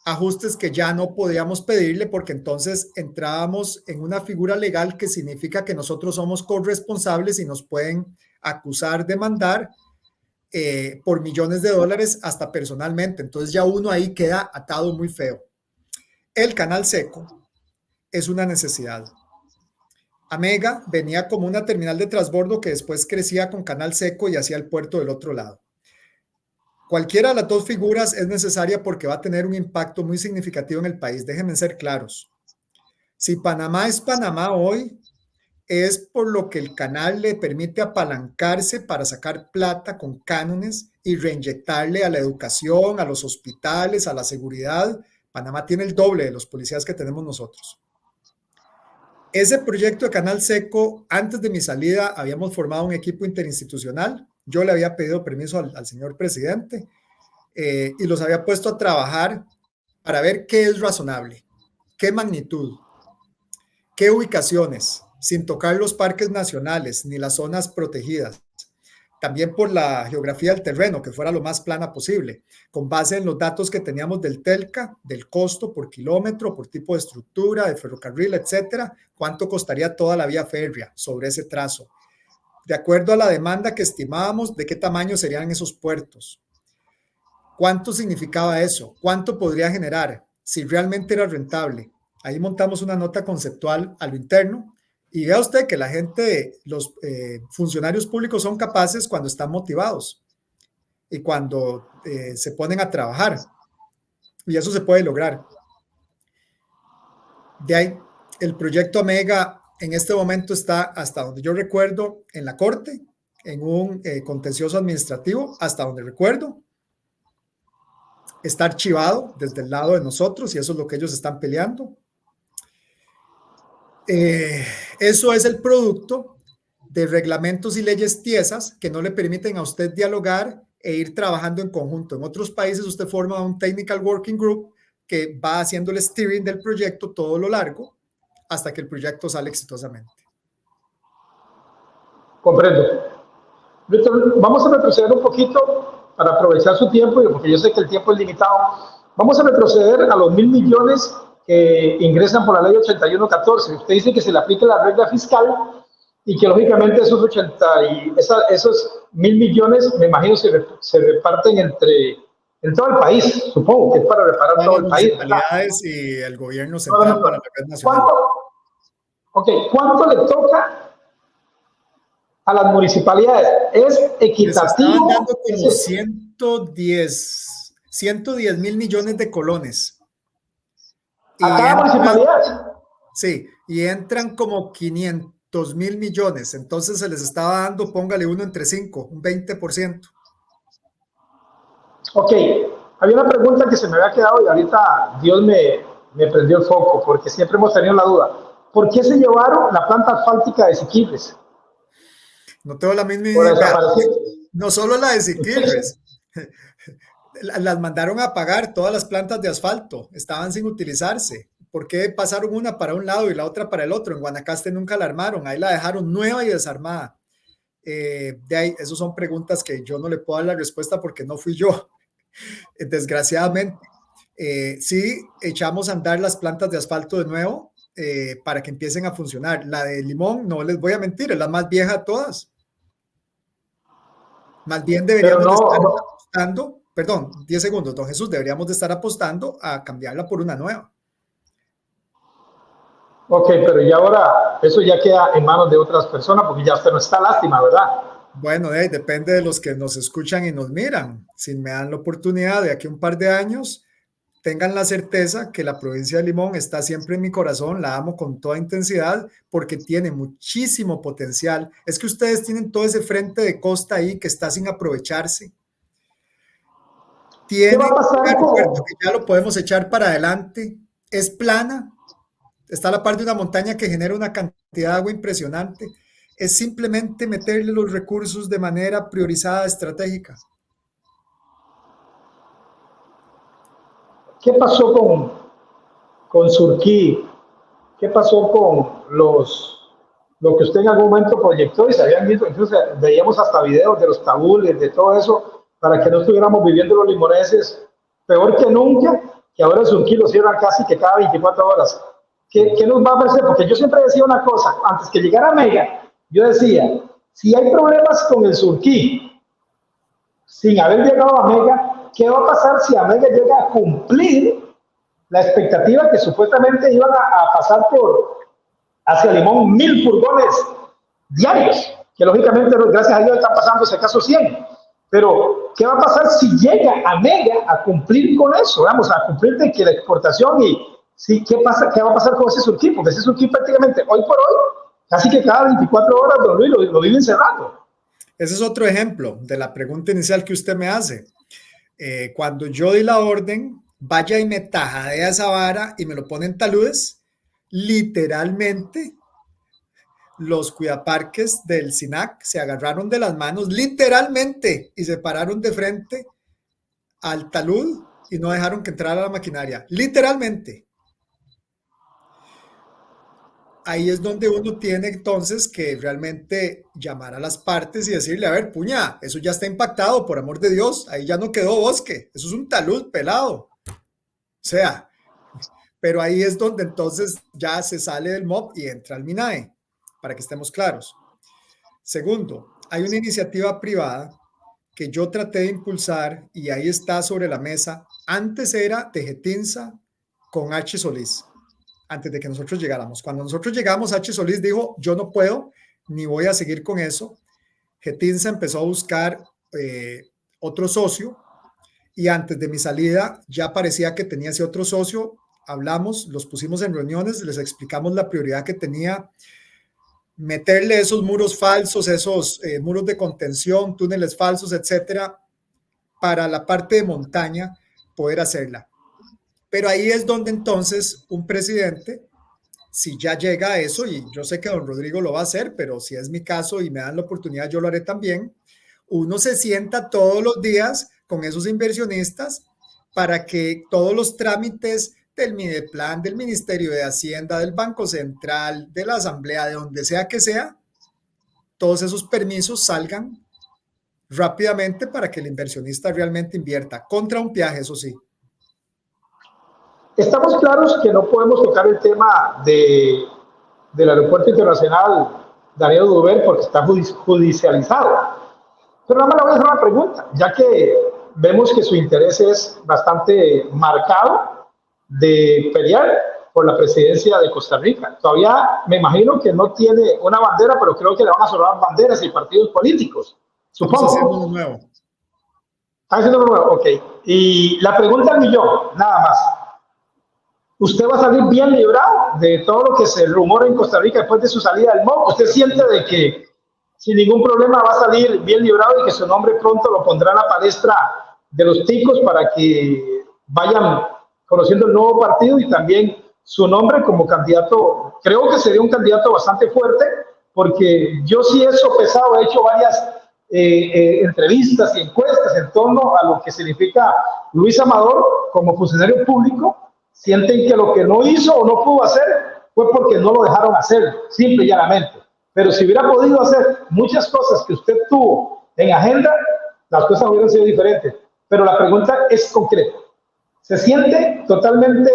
Ajustes que ya no podíamos pedirle porque entonces entrábamos en una figura legal que significa que nosotros somos corresponsables y nos pueden acusar, demandar por millones de dólares hasta personalmente. Entonces ya uno ahí queda atado muy feo. El canal seco es una necesidad. Amega venía como una terminal de transbordo que después crecía con canal seco y hacia el puerto del otro lado. Cualquiera de las dos figuras es necesaria porque va a tener un impacto muy significativo en el país. Déjenme ser claros. Si Panamá es Panamá hoy, es por lo que el canal le permite apalancarse para sacar plata con cánones y reinyectarle a la educación, a los hospitales, a la seguridad. Panamá tiene el doble de los policías que tenemos nosotros. Ese proyecto de Canal Seco, antes de mi salida, habíamos formado un equipo interinstitucional. Yo le había pedido permiso al señor presidente y los había puesto a trabajar para ver qué es razonable, qué magnitud, qué ubicaciones, sin tocar los parques nacionales ni las zonas protegidas. También por la geografía del terreno, que fuera lo más plana posible, con base en los datos que teníamos del TELCA, del costo por kilómetro, por tipo de estructura, de ferrocarril, etcétera, cuánto costaría toda la vía férrea sobre ese trazo. De acuerdo a la demanda que estimábamos, de qué tamaño serían esos puertos. ¿Cuánto significaba eso? ¿Cuánto podría generar? Si realmente era rentable. Ahí montamos una nota conceptual a lo interno. Y vea usted que la gente, los funcionarios públicos son capaces cuando están motivados y cuando se ponen a trabajar. Y eso se puede lograr. De ahí, el proyecto Amega en este momento está, hasta donde yo recuerdo, en la Corte, en un contencioso administrativo, hasta donde recuerdo. Está archivado desde el lado de nosotros y eso es lo que ellos están peleando. Eh, Eso es el producto de reglamentos y leyes tiesas que no le permiten a usted dialogar e ir trabajando en conjunto. En otros países usted forma un Technical Working Group que va haciendo el steering del proyecto todo lo largo hasta que el proyecto sale exitosamente. Comprendo. Víctor, vamos a retroceder un poquito para aprovechar su tiempo, porque yo sé que el tiempo es limitado. Vamos a retroceder a los 1.000 millones que ingresan por la ley 8114. Usted dice que se le aplica la regla fiscal y que lógicamente esos 1.000 millones, me imagino, se reparten en todo el país, supongo que es para reparar todo Las el país, ¿verdad? municipalidades y el gobierno No, no, central para no. la red nacional. ¿Cuánto, ¿cuánto le toca a las municipalidades? ¿Es Les estaban equitativo? dando como 110 mil millones de colones. A Y cada entran, municipalidad. sí, y entran como 500 mil millones. Entonces se les estaba dando, póngale uno entre 5, un 20%. Ok, había una pregunta que se me había quedado y ahorita Dios me prendió el foco, porque siempre hemos tenido la duda. ¿Por qué se llevaron la planta asfáltica de Siquirres? No tengo la misma Por idea. desaparecer. No solo la de Siquirres, las mandaron a pagar todas las plantas de asfalto, estaban sin utilizarse. ¿Por qué pasaron una para un lado y la otra para el otro? En Guanacaste nunca la armaron, ahí la dejaron nueva y desarmada. De ahí, esas son preguntas que yo no le puedo dar la respuesta porque no fui yo, desgraciadamente. Sí, echamos a andar las plantas de asfalto de nuevo para que empiecen a funcionar. La de Limón, no les voy a mentir, es la más vieja de todas. Más bien Pero deberíamos de estar no, apostando, perdón, 10 segundos, don Jesús, deberíamos de estar apostando a cambiarla por una nueva. ok, pero ya ahora eso ya queda en manos de otras personas porque ya usted no está, lástima, ¿verdad? Bueno, depende de los que nos escuchan y nos miran. Si me dan la oportunidad de aquí a un par de años, tengan la certeza que la provincia de Limón está siempre en mi corazón, la amo con toda intensidad porque tiene muchísimo potencial. Es que ustedes tienen todo ese frente de costa ahí que está sin aprovecharse. ¿Qué va Tienen a un pasar aeropuerto con, que ya lo podemos echar para adelante, es plana, está a la par de una montaña que genera una cantidad de agua impresionante. Es simplemente meterle los recursos de manera priorizada, estratégica. qué pasó con Surquí? ¿Qué pasó con lo que usted en algún momento proyectó y se habían visto? Incluso veíamos hasta videos de los tabules, de todo eso, para que no estuviéramos viviendo los limoneses peor que nunca, que ahora Surquí lo cierran casi que cada 24 horas. ¿Qué nos va a ofrecer? Porque yo siempre decía una cosa, antes que llegara Mega, yo decía, si hay problemas con el Surquí, sin haber llegado a Mega, ¿qué va a pasar si a Mega llega a cumplir la expectativa que supuestamente iban a pasar hacia Limón 1.000 furgones diarios? Que lógicamente, gracias a Dios, están pasando ese caso 100. Pero, ¿qué va a pasar si llega a Mega a cumplir con eso? Vamos a cumplir de que la exportación y sí, ¿qué va a pasar con ese surquí? Porque ese surquí prácticamente hoy por hoy, casi que cada 24 horas, don Luis, lo viven cerrando. Ese es otro ejemplo de la pregunta inicial que usted me hace. Cuando yo di la orden, vaya y me tajadea esa vara y me lo pone en taludes, literalmente los cuidaparques del SINAC se agarraron de las manos, literalmente, y se pararon de frente al talud y no dejaron que entrara la maquinaria, literalmente. Ahí es donde uno tiene entonces que realmente llamar a las partes y decirle, a ver, puña, eso ya está impactado, por amor de Dios, ahí ya no quedó bosque, eso es un talud pelado. O sea, pero ahí es donde entonces ya se sale del MOB y entra al MINAE, para que estemos claros. Segundo, hay una iniciativa privada que yo traté de impulsar y ahí está sobre la mesa. Antes era Tejetinsa con H. Solís, antes de que nosotros llegáramos. Cuando nosotros llegamos, H. Solís dijo, yo no puedo ni voy a seguir con eso. Getinsa empezó a buscar otro socio y antes de mi salida ya parecía que tenía ese otro socio. Hablamos, los pusimos en reuniones, les explicamos la prioridad que tenía meterle esos muros falsos, esos muros de contención, túneles falsos, etcétera, para la parte de montaña poder hacerla. Pero ahí es donde entonces un presidente si ya llega a eso, y yo sé que don Rodrigo lo va a hacer, pero si es mi caso y me dan la oportunidad, yo lo haré también, uno se sienta todos los días con esos inversionistas para que todos los trámites del Mideplan, del Ministerio de Hacienda, del Banco Central, de la Asamblea, de donde sea que sea, todos esos permisos salgan rápidamente para que el inversionista realmente invierta, contra un peaje, eso sí. Estamos claros que no podemos tocar el tema del Aeropuerto Internacional Daniel Oduber porque está judicializado. Pero nada más le voy a hacer una pregunta, ya que vemos que su interés es bastante marcado de pelear por la presidencia de Costa Rica. Todavía me imagino que no tiene una bandera, pero creo que le van a sobrar banderas y partidos políticos. Supongo. Estamos haciendo uno nuevo. Están haciendo uno nuevo, ok. Y la pregunta al millón, nada más. ¿Usted va a salir bien librado de todo lo que se rumora en Costa Rica después de su salida del MOB? ¿Usted siente de que sin ningún problema va a salir bien librado y que su nombre pronto lo pondrá en la palestra de los ticos para que vayan conociendo el nuevo partido y también su nombre como candidato? Creo que sería un candidato bastante fuerte porque yo sí he sopesado, he hecho varias entrevistas y encuestas en torno a lo que significa Luis Amador como funcionario público. Sienten que lo que no hizo o no pudo hacer fue porque no lo dejaron hacer, simple y llanamente. Pero si hubiera podido hacer muchas cosas que usted tuvo en agenda, las cosas hubieran sido diferentes. Pero la pregunta es concreta. ¿Se siente totalmente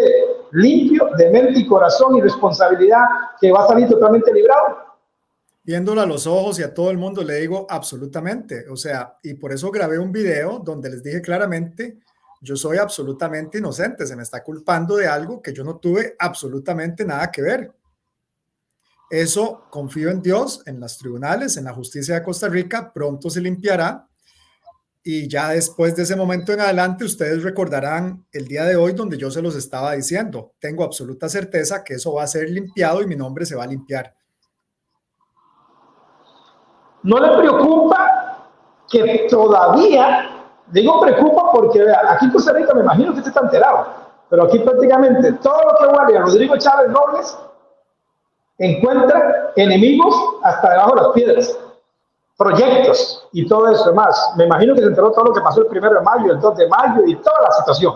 limpio de mente y corazón y responsabilidad que va a salir totalmente librado? Viéndolo a los ojos y a todo el mundo le digo absolutamente. O sea, y por eso grabé un video donde les dije claramente, yo soy absolutamente inocente, se me está culpando de algo que yo no tuve absolutamente nada que ver. Eso confío en Dios, en los tribunales, en la justicia de Costa Rica, pronto se limpiará y ya después de ese momento en adelante ustedes recordarán el día de hoy donde yo se los estaba diciendo. Tengo absoluta certeza que eso va a ser limpiado y mi nombre se va a limpiar. ¿No le preocupa que todavía, digo preocupa porque vea, aquí en Costa Rica me imagino que usted está enterado, pero aquí prácticamente todo lo que huele a Rodrigo Chávez Robles encuentra enemigos hasta debajo de las piedras, proyectos y todo eso más? Me imagino que se enteró todo lo que pasó el 1 de mayo, el 2 de mayo y toda la situación.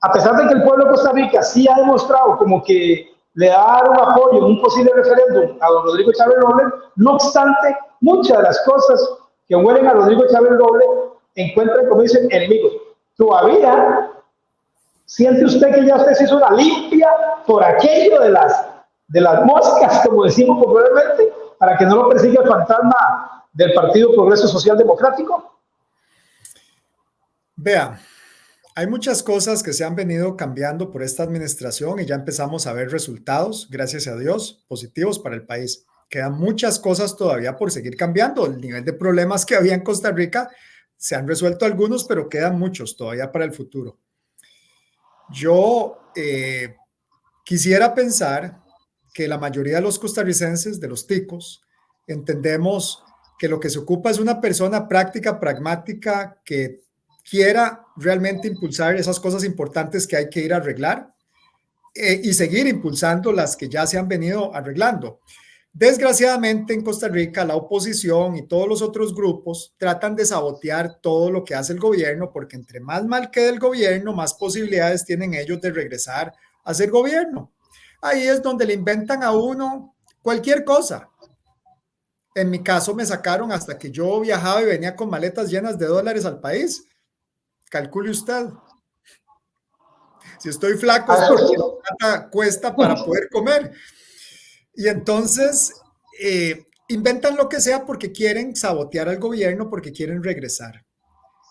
A pesar de que el pueblo de Costa Rica sí ha demostrado como que le da un apoyo en un posible referéndum a don Rodrigo Chávez Robles, no obstante, muchas de las cosas que huelen a Rodrigo Chávez Robles encuentran, como dicen, enemigos. Todavía siente usted que ya usted se hizo una limpia por aquello de las moscas, como decimos popularmente, para que no lo persiga el fantasma del Partido Progreso Social Democrático. Vea, hay muchas cosas que se han venido cambiando por esta administración y ya empezamos a ver resultados, gracias a Dios, positivos para el país. Quedan muchas cosas todavía por seguir cambiando. El nivel de problemas que había en Costa Rica se han resuelto algunos, pero quedan muchos todavía para el futuro. Yo quisiera pensar que la mayoría de los costarricenses, de los ticos, entendemos que lo que se ocupa es una persona práctica, pragmática, que quiera realmente impulsar esas cosas importantes que hay que ir a arreglar y seguir impulsando las que ya se han venido arreglando. Desgraciadamente en Costa Rica la oposición y todos los otros grupos tratan de sabotear todo lo que hace el gobierno porque entre más mal quede el gobierno, más posibilidades tienen ellos de regresar a ser gobierno. Ahí es donde le inventan a uno cualquier cosa. En mi caso me sacaron hasta que yo viajaba y venía con maletas llenas de dólares al país. Calcule usted. Si estoy flaco es porque la plata cuesta para poder comer. Y entonces inventan lo que sea porque quieren sabotear al gobierno, porque quieren regresar.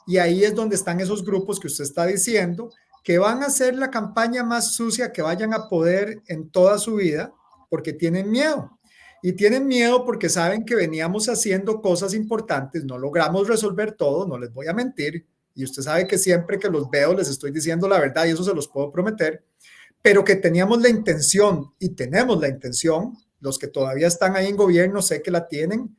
Y ahí es donde están esos grupos que usted está diciendo, que van a hacer la campaña más sucia que vayan a poder en toda su vida, porque tienen miedo. Y tienen miedo porque saben que veníamos haciendo cosas importantes, no logramos resolver todo, no les voy a mentir. Y usted sabe que siempre que los veo les estoy diciendo la verdad y eso se los puedo prometer, pero que teníamos la intención y tenemos la intención, los que todavía están ahí en gobierno sé que la tienen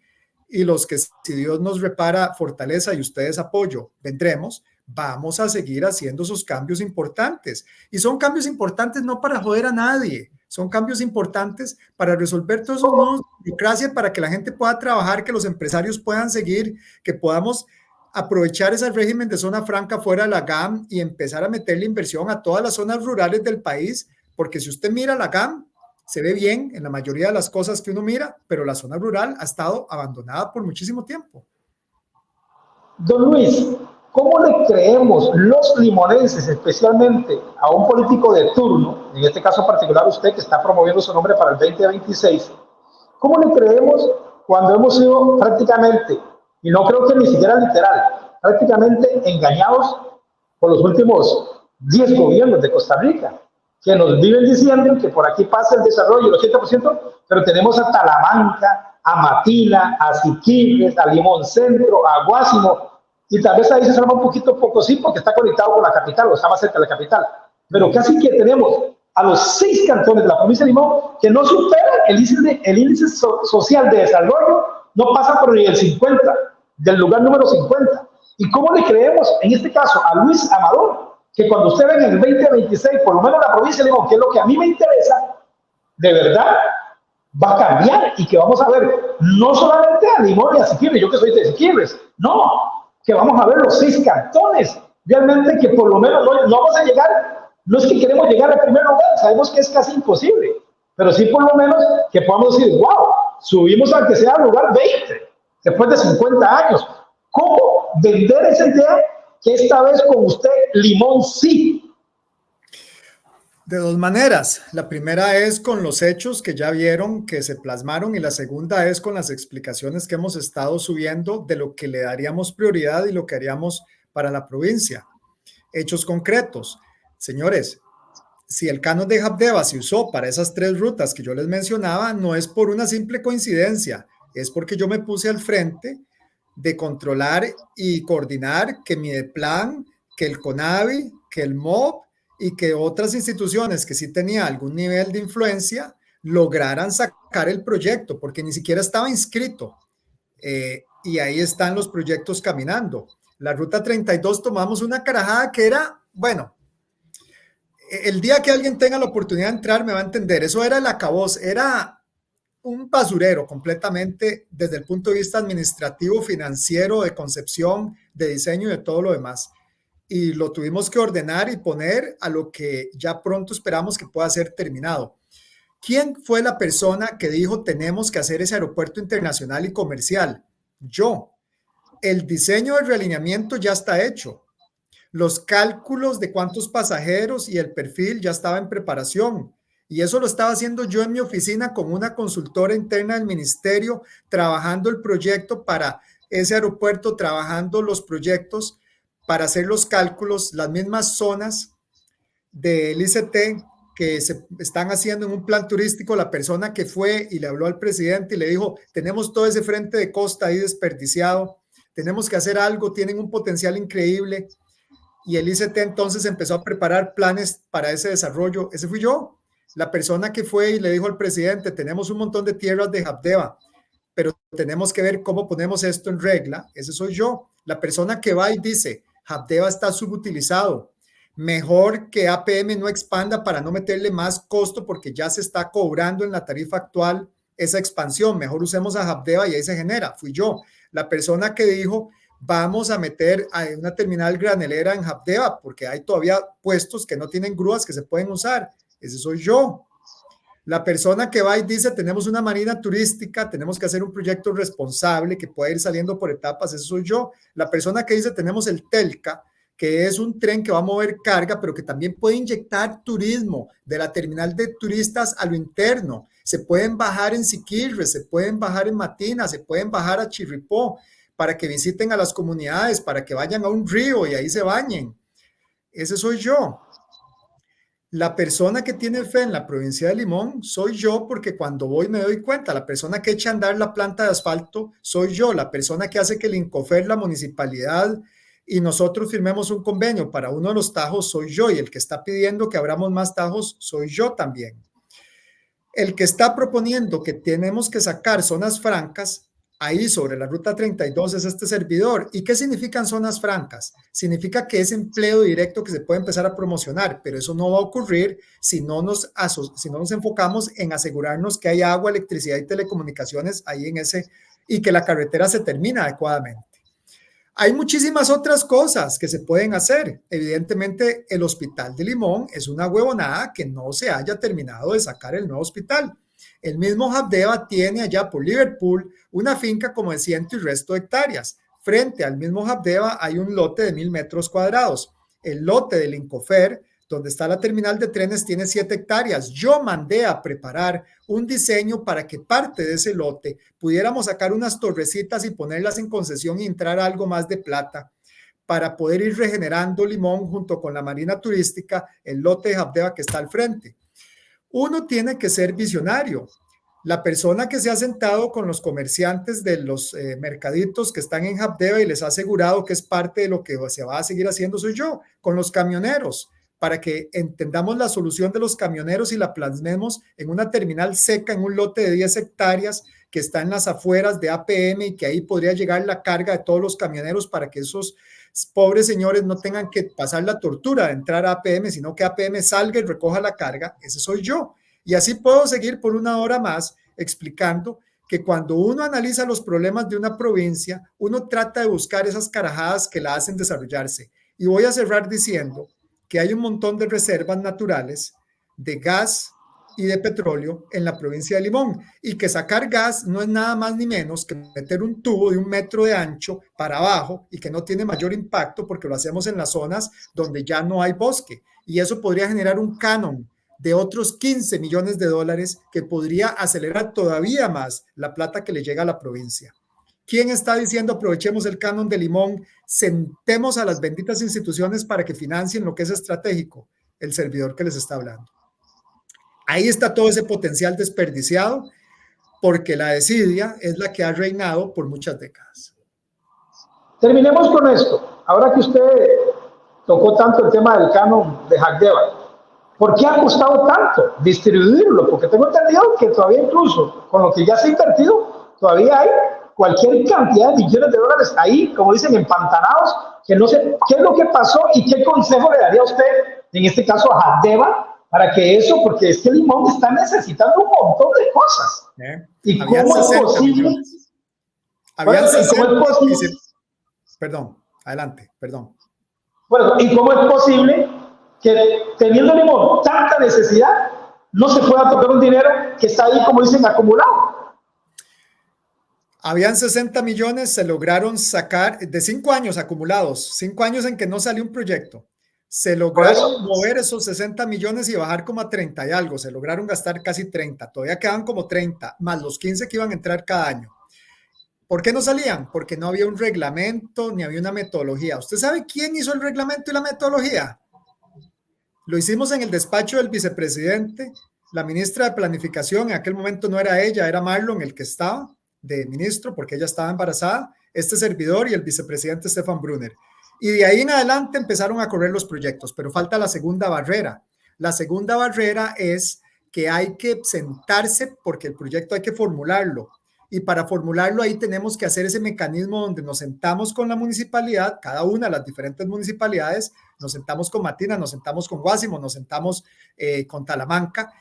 y los que si Dios nos repara fortaleza y ustedes apoyo, vendremos, vamos a seguir haciendo esos cambios importantes. Y son cambios importantes no para joder a nadie, Son cambios importantes para resolver todos esos nudos de burocracia, para que la gente pueda trabajar, que los empresarios puedan seguir, que podamos aprovechar ese régimen de zona franca fuera de la GAM y empezar a meterle inversión a todas las zonas rurales del país, porque si usted mira la GAM, se ve bien en la mayoría de las cosas que uno mira, pero la zona rural ha estado abandonada por muchísimo tiempo. Don Luis, ¿cómo le creemos los limonenses, especialmente a un político de turno, en este caso particular usted que está promoviendo su nombre para el 2026, cómo le creemos cuando hemos sido prácticamente, y no creo que ni siquiera literal, prácticamente engañados por los últimos 10 gobiernos de Costa Rica, que nos viven diciendo que por aquí pasa el desarrollo, el 80%, pero tenemos a Talamanca, a Matina, a Siquirres, a Limón Centro, a Guásimo, y tal vez ahí se salva un poquito poco, sí, porque está conectado con la capital, o está más cerca de la capital, pero casi que tenemos a los 6 cantones de la provincia de Limón que no superan el índice social de desarrollo, no pasa por el 50, del lugar número 50. ¿Y cómo le creemos, en este caso, a Luis Amador, que cuando usted ve en el 2026, por lo menos la provincia de Limón, que es lo que a mí me interesa, de verdad, va a cambiar y que vamos a ver no solamente a Limón y a Siquirres, yo que soy de Siquirres, no, que vamos a ver los 6 cantones, realmente que por lo menos no vamos a llegar, no es que queremos llegar al primer lugar, sabemos que es casi imposible, pero sí por lo menos que podamos decir, wow, subimos al que sea al lugar 20, después de 50 años. ¿Cómo vender esa idea que esta vez con usted, Limón sí? De dos maneras. La primera es con los hechos que ya vieron, que se plasmaron, y la segunda es con las explicaciones que hemos estado subiendo de lo que le daríamos prioridad y lo que haríamos para la provincia. Hechos concretos. Señores, si el canon de Habdeba se usó para esas 3 rutas que yo les mencionaba, no es por una simple coincidencia, es porque yo me puse al frente de controlar y coordinar que mi plan, que el CONAVI, que el MOB y que otras instituciones que sí tenía algún nivel de influencia lograran sacar el proyecto, porque ni siquiera estaba inscrito. Y ahí están los proyectos caminando. La ruta 32 tomamos una carajada que era, bueno, el día que alguien tenga la oportunidad de entrar me va a entender, eso era el acabose, era un basurero completamente desde el punto de vista administrativo, financiero, de concepción, de diseño y de todo lo demás. Y lo tuvimos que ordenar y poner a lo que ya pronto esperamos que pueda ser terminado. ¿Quién fue la persona que dijo tenemos que hacer ese aeropuerto internacional y comercial? Yo. El diseño del realineamiento ya está hecho. Los cálculos de cuántos pasajeros y el perfil ya estaba en preparación. Y eso lo estaba haciendo yo en mi oficina con una consultora interna del ministerio, trabajando el proyecto para ese aeropuerto, trabajando los proyectos para hacer los cálculos, las mismas zonas del ICT que se están haciendo en un plan turístico. La persona que fue y le habló al presidente y le dijo, tenemos todo ese frente de costa ahí desperdiciado, tenemos que hacer algo, tienen un potencial increíble. Y el ICT entonces empezó a preparar planes para ese desarrollo. Ese fui yo, la persona que fue y le dijo al presidente, tenemos un montón de tierras de Habdeba, pero tenemos que ver cómo ponemos esto en regla. Ese soy yo, la persona que va y dice, Habdeba está subutilizado, mejor que APM no expanda para no meterle más costo porque ya se está cobrando en la tarifa actual esa expansión, mejor usemos a Habdeba y ahí se genera. Fui yo, la persona que dijo, vamos a meter a una terminal granelera en Habdeba porque hay todavía puestos que no tienen grúas que se pueden usar. Ese soy yo. La persona que va y dice, tenemos una marina turística, tenemos que hacer un proyecto responsable que pueda ir saliendo por etapas, ese soy yo. La persona que dice, tenemos el Telca, que es un tren que va a mover carga, pero que también puede inyectar turismo de la terminal de turistas a lo interno. Se pueden bajar en Siquirres, se pueden bajar en Matina, se pueden bajar a Chirripó, para que visiten a las comunidades, para que vayan a un río y ahí se bañen. Ese soy yo. La persona que tiene fe en la provincia de Limón soy yo, porque cuando voy me doy cuenta. La persona que echa a andar la planta de asfalto soy yo. La persona que hace que el Incofer, la municipalidad y nosotros firmemos un convenio para uno de los tajos soy yo. Y el que está pidiendo que abramos más tajos soy yo también. El que está proponiendo que tenemos que sacar zonas francas ahí sobre la ruta 32 es este servidor. ¿Y qué significan zonas francas? Significa que es empleo directo que se puede empezar a promocionar, pero eso no va a ocurrir si no nos enfocamos en asegurarnos que hay agua, electricidad y telecomunicaciones ahí en ese, y que la carretera se termina adecuadamente. Hay muchísimas otras cosas que se pueden hacer. Evidentemente, el Hospital de Limón es una huevonada que no se haya terminado de sacar el nuevo hospital. El mismo Habdeba tiene allá por Liverpool una finca como de 100 y resto de hectáreas. Frente al mismo Habdeba hay un lote de 1000 metros cuadrados. El lote del Incofer, donde está la terminal de trenes, tiene 7 hectáreas. Yo mandé a preparar un diseño para que parte de ese lote pudiéramos sacar unas torrecitas y ponerlas en concesión y entrar algo más de plata para poder ir regenerando Limón junto con la marina turística, el lote de Habdeba que está al frente. Uno tiene que ser visionario. La persona que se ha sentado con los comerciantes de los mercaditos que están en Habdeba y les ha asegurado que es parte de lo que se va a seguir haciendo soy yo, con los camioneros, para que entendamos la solución de los camioneros y la plasmemos en una terminal seca, en un lote de 10 hectáreas que está en las afueras de APM y que ahí podría llegar la carga de todos los camioneros para que esos pobres señores no tengan que pasar la tortura de entrar a APM, sino que APM salga y recoja la carga. Ese soy yo. Y así puedo seguir por una hora más explicando que cuando uno analiza los problemas de una provincia, uno trata de buscar esas carajadas que la hacen desarrollarse. Y voy a cerrar diciendo que hay un montón de reservas naturales de gas y de petróleo en la provincia de Limón y que sacar gas no es nada más ni menos que meter un tubo de 1 metro de ancho para abajo y que no tiene mayor impacto porque lo hacemos en las zonas donde ya no hay bosque y eso podría generar un canon de otros 15 millones de dólares que podría acelerar todavía más la plata que le llega a la provincia. ¿Quién está diciendo aprovechemos el canon de Limón, sentemos a las benditas instituciones para que financien lo que es estratégico? El servidor que les está hablando. Ahí está todo ese potencial desperdiciado porque la desidia es la que ha reinado por muchas décadas. Terminemos con esto. Ahora que usted tocó tanto el tema del canon de Habdeba, ¿por qué ha costado tanto distribuirlo? Porque tengo entendido que todavía incluso con lo que ya se ha invertido, todavía hay cualquier cantidad de millones de dólares ahí, como dicen, empantanados, que no sé qué es lo que pasó y qué consejo le daría a usted, en este caso a Habdeba, para que eso, porque es que Limón está necesitando un montón de cosas. ¿Y cómo es posible? Habían 60 Perdón, adelante, perdón. Bueno, ¿y cómo es posible que teniendo Limón tanta necesidad, no se pueda tocar un dinero que está ahí, como dicen, acumulado? Habían 60 millones, se lograron sacar de 5 años acumulados, 5 años en que no salió un proyecto. Se lograron mover esos 60 millones y bajar como a 30 y algo. Se lograron gastar casi 30. Todavía quedan como 30, más los 15 que iban a entrar cada año. ¿Por qué no salían? Porque no había un reglamento ni había una metodología. ¿Usted sabe quién hizo el reglamento y la metodología? Lo hicimos en el despacho del vicepresidente. La ministra de Planificación, en aquel momento no era ella, era Marlon el que estaba de ministro porque ella estaba embarazada, este servidor y el vicepresidente Stefan Brunner. Y de ahí en adelante empezaron a correr los proyectos, pero falta la segunda barrera. La segunda barrera es que hay que sentarse porque el proyecto hay que formularlo. Y para formularlo ahí tenemos que hacer ese mecanismo donde nos sentamos con la municipalidad, cada una de las diferentes municipalidades, nos sentamos con Matina, nos sentamos con Guásimo, nos sentamos con Talamanca,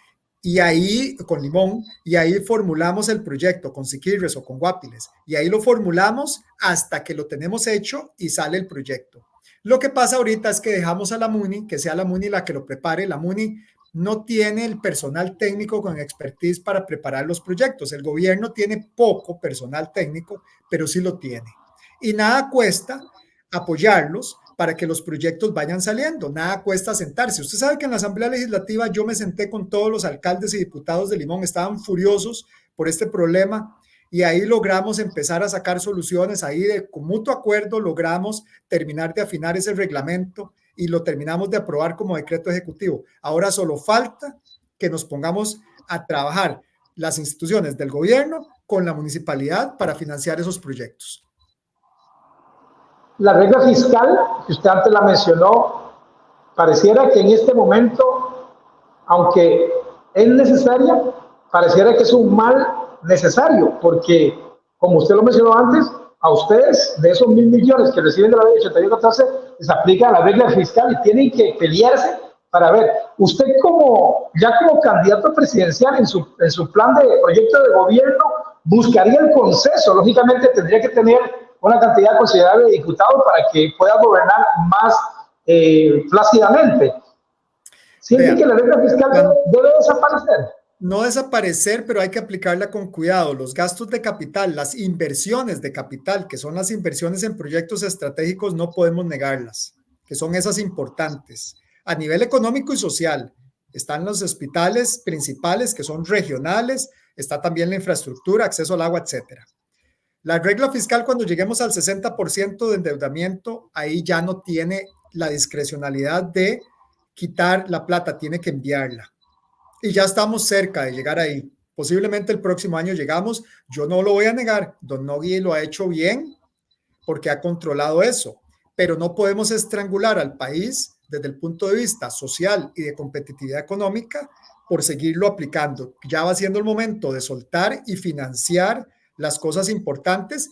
y ahí con Limón, y ahí formulamos el proyecto con Siquirres o con Guapiles, y ahí lo formulamos hasta que lo tenemos hecho y sale el proyecto. Lo que pasa ahorita es que dejamos a la MUNI, que sea la MUNI la que lo prepare. La MUNI no tiene el personal técnico con expertise para preparar los proyectos. El gobierno tiene poco personal técnico, pero sí lo tiene. Y nada cuesta apoyarlos para que los proyectos vayan saliendo. Nada cuesta sentarse. Usted sabe que en la Asamblea Legislativa yo me senté con todos los alcaldes y diputados de Limón. Estaban furiosos por este problema y ahí logramos empezar a sacar soluciones. Ahí con mutuo acuerdo logramos terminar de afinar ese reglamento y lo terminamos de aprobar como decreto ejecutivo. Ahora solo falta que nos pongamos a trabajar las instituciones del gobierno con la municipalidad para financiar esos proyectos. La regla fiscal, que usted antes la mencionó, pareciera que en este momento, aunque es necesaria, pareciera que es un mal necesario, porque como usted lo mencionó antes, a ustedes, de esos 1.000 millones que reciben de la ley 8114, les aplican la regla fiscal y tienen que pelearse para ver. Usted ya como candidato presidencial en su plan de proyecto de gobierno, buscaría el consenso. Lógicamente tendría que tener una cantidad considerable de diputados para que pueda gobernar más plácidamente. ¿Siente que la regla fiscal debe desaparecer? No desaparecer, pero hay que aplicarla con cuidado. Los gastos de capital, las inversiones de capital, que son las inversiones en proyectos estratégicos, no podemos negarlas, que son esas importantes. A nivel económico y social, están los hospitales principales, que son regionales, está también la infraestructura, acceso al agua, etcétera. La regla fiscal, cuando lleguemos al 60% de endeudamiento, ahí ya no tiene la discrecionalidad de quitar la plata, tiene que enviarla. Y ya estamos cerca de llegar ahí. Posiblemente el próximo año llegamos. Yo no lo voy a negar. Don Nogui lo ha hecho bien porque ha controlado eso. Pero no podemos estrangular al país desde el punto de vista social y de competitividad económica por seguirlo aplicando. Ya va siendo el momento de soltar y financiar las cosas importantes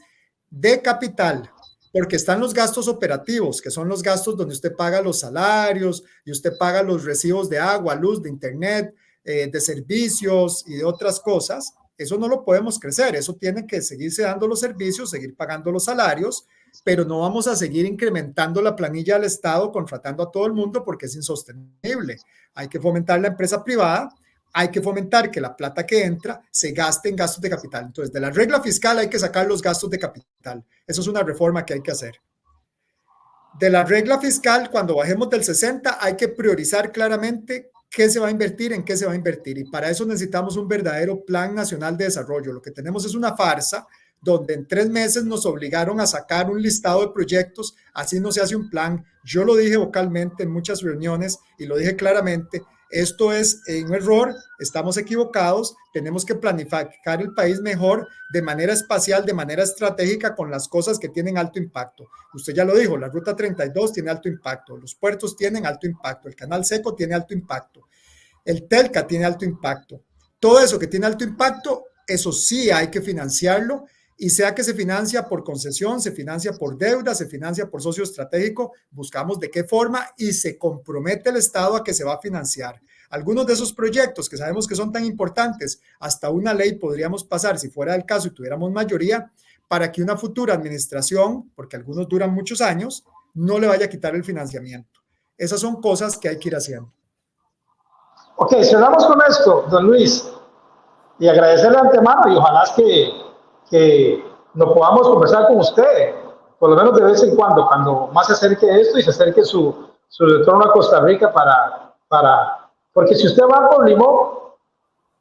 de capital, porque están los gastos operativos, que son los gastos donde usted paga los salarios y usted paga los recibos de agua, luz, de internet, de servicios y de otras cosas. Eso no lo podemos crecer, eso tiene que seguirse dando los servicios, seguir pagando los salarios, pero no vamos a seguir incrementando la planilla del Estado, contratando a todo el mundo porque es insostenible. Hay que fomentar la empresa privada, hay que fomentar que la plata que entra se gaste en gastos de capital. Entonces, de la regla fiscal hay que sacar los gastos de capital. Eso es una reforma que hay que hacer. De la regla fiscal, cuando bajemos del 60, hay que priorizar claramente qué se va a invertir, en qué se va a invertir. Y para eso necesitamos un verdadero plan nacional de desarrollo. Lo que tenemos es una farsa donde en 3 meses nos obligaron a sacar un listado de proyectos, así no se hace un plan. Yo lo dije vocalmente en muchas reuniones y lo dije claramente, esto es un error, estamos equivocados, tenemos que planificar el país mejor de manera espacial, de manera estratégica con las cosas que tienen alto impacto. Usted ya lo dijo, la Ruta 32 tiene alto impacto, los puertos tienen alto impacto, el Canal Seco tiene alto impacto, el Telca tiene alto impacto. Todo eso que tiene alto impacto, eso sí hay que financiarlo, y sea que se financia por concesión, se financia por deuda, se financia por socio estratégico, buscamos de qué forma y se compromete el Estado a que se va a financiar. Algunos de esos proyectos que sabemos que son tan importantes, hasta una ley podríamos pasar, si fuera el caso y tuviéramos mayoría, para que una futura administración, porque algunos duran muchos años, no le vaya a quitar el financiamiento. Esas son cosas que hay que ir haciendo. Ok, cerramos con esto, don Luis, y agradecerle de antemano y ojalá que nos podamos conversar con usted, por lo menos de vez en cuando más se acerque esto y se acerque su retorno a Costa Rica porque si usted va por Limón,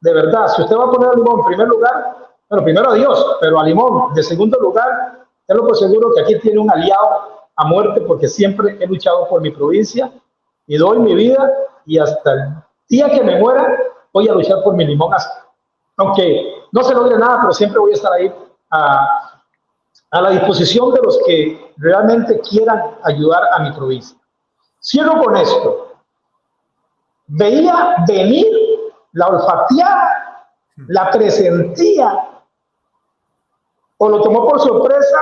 de verdad, si usted va a poner a Limón en primer lugar, bueno, primero a Dios, pero a Limón de segundo lugar, tenlo por seguro que aquí tiene un aliado a muerte porque siempre he luchado por mi provincia y doy mi vida y hasta el día que me muera voy a luchar por mi Limón, aunque no se logre nada, pero siempre voy a estar ahí a la disposición de los que realmente quieran ayudar a mi provincia. Cierro con esto. Veía venir, la olfateaba, la presentía, o lo tomó por sorpresa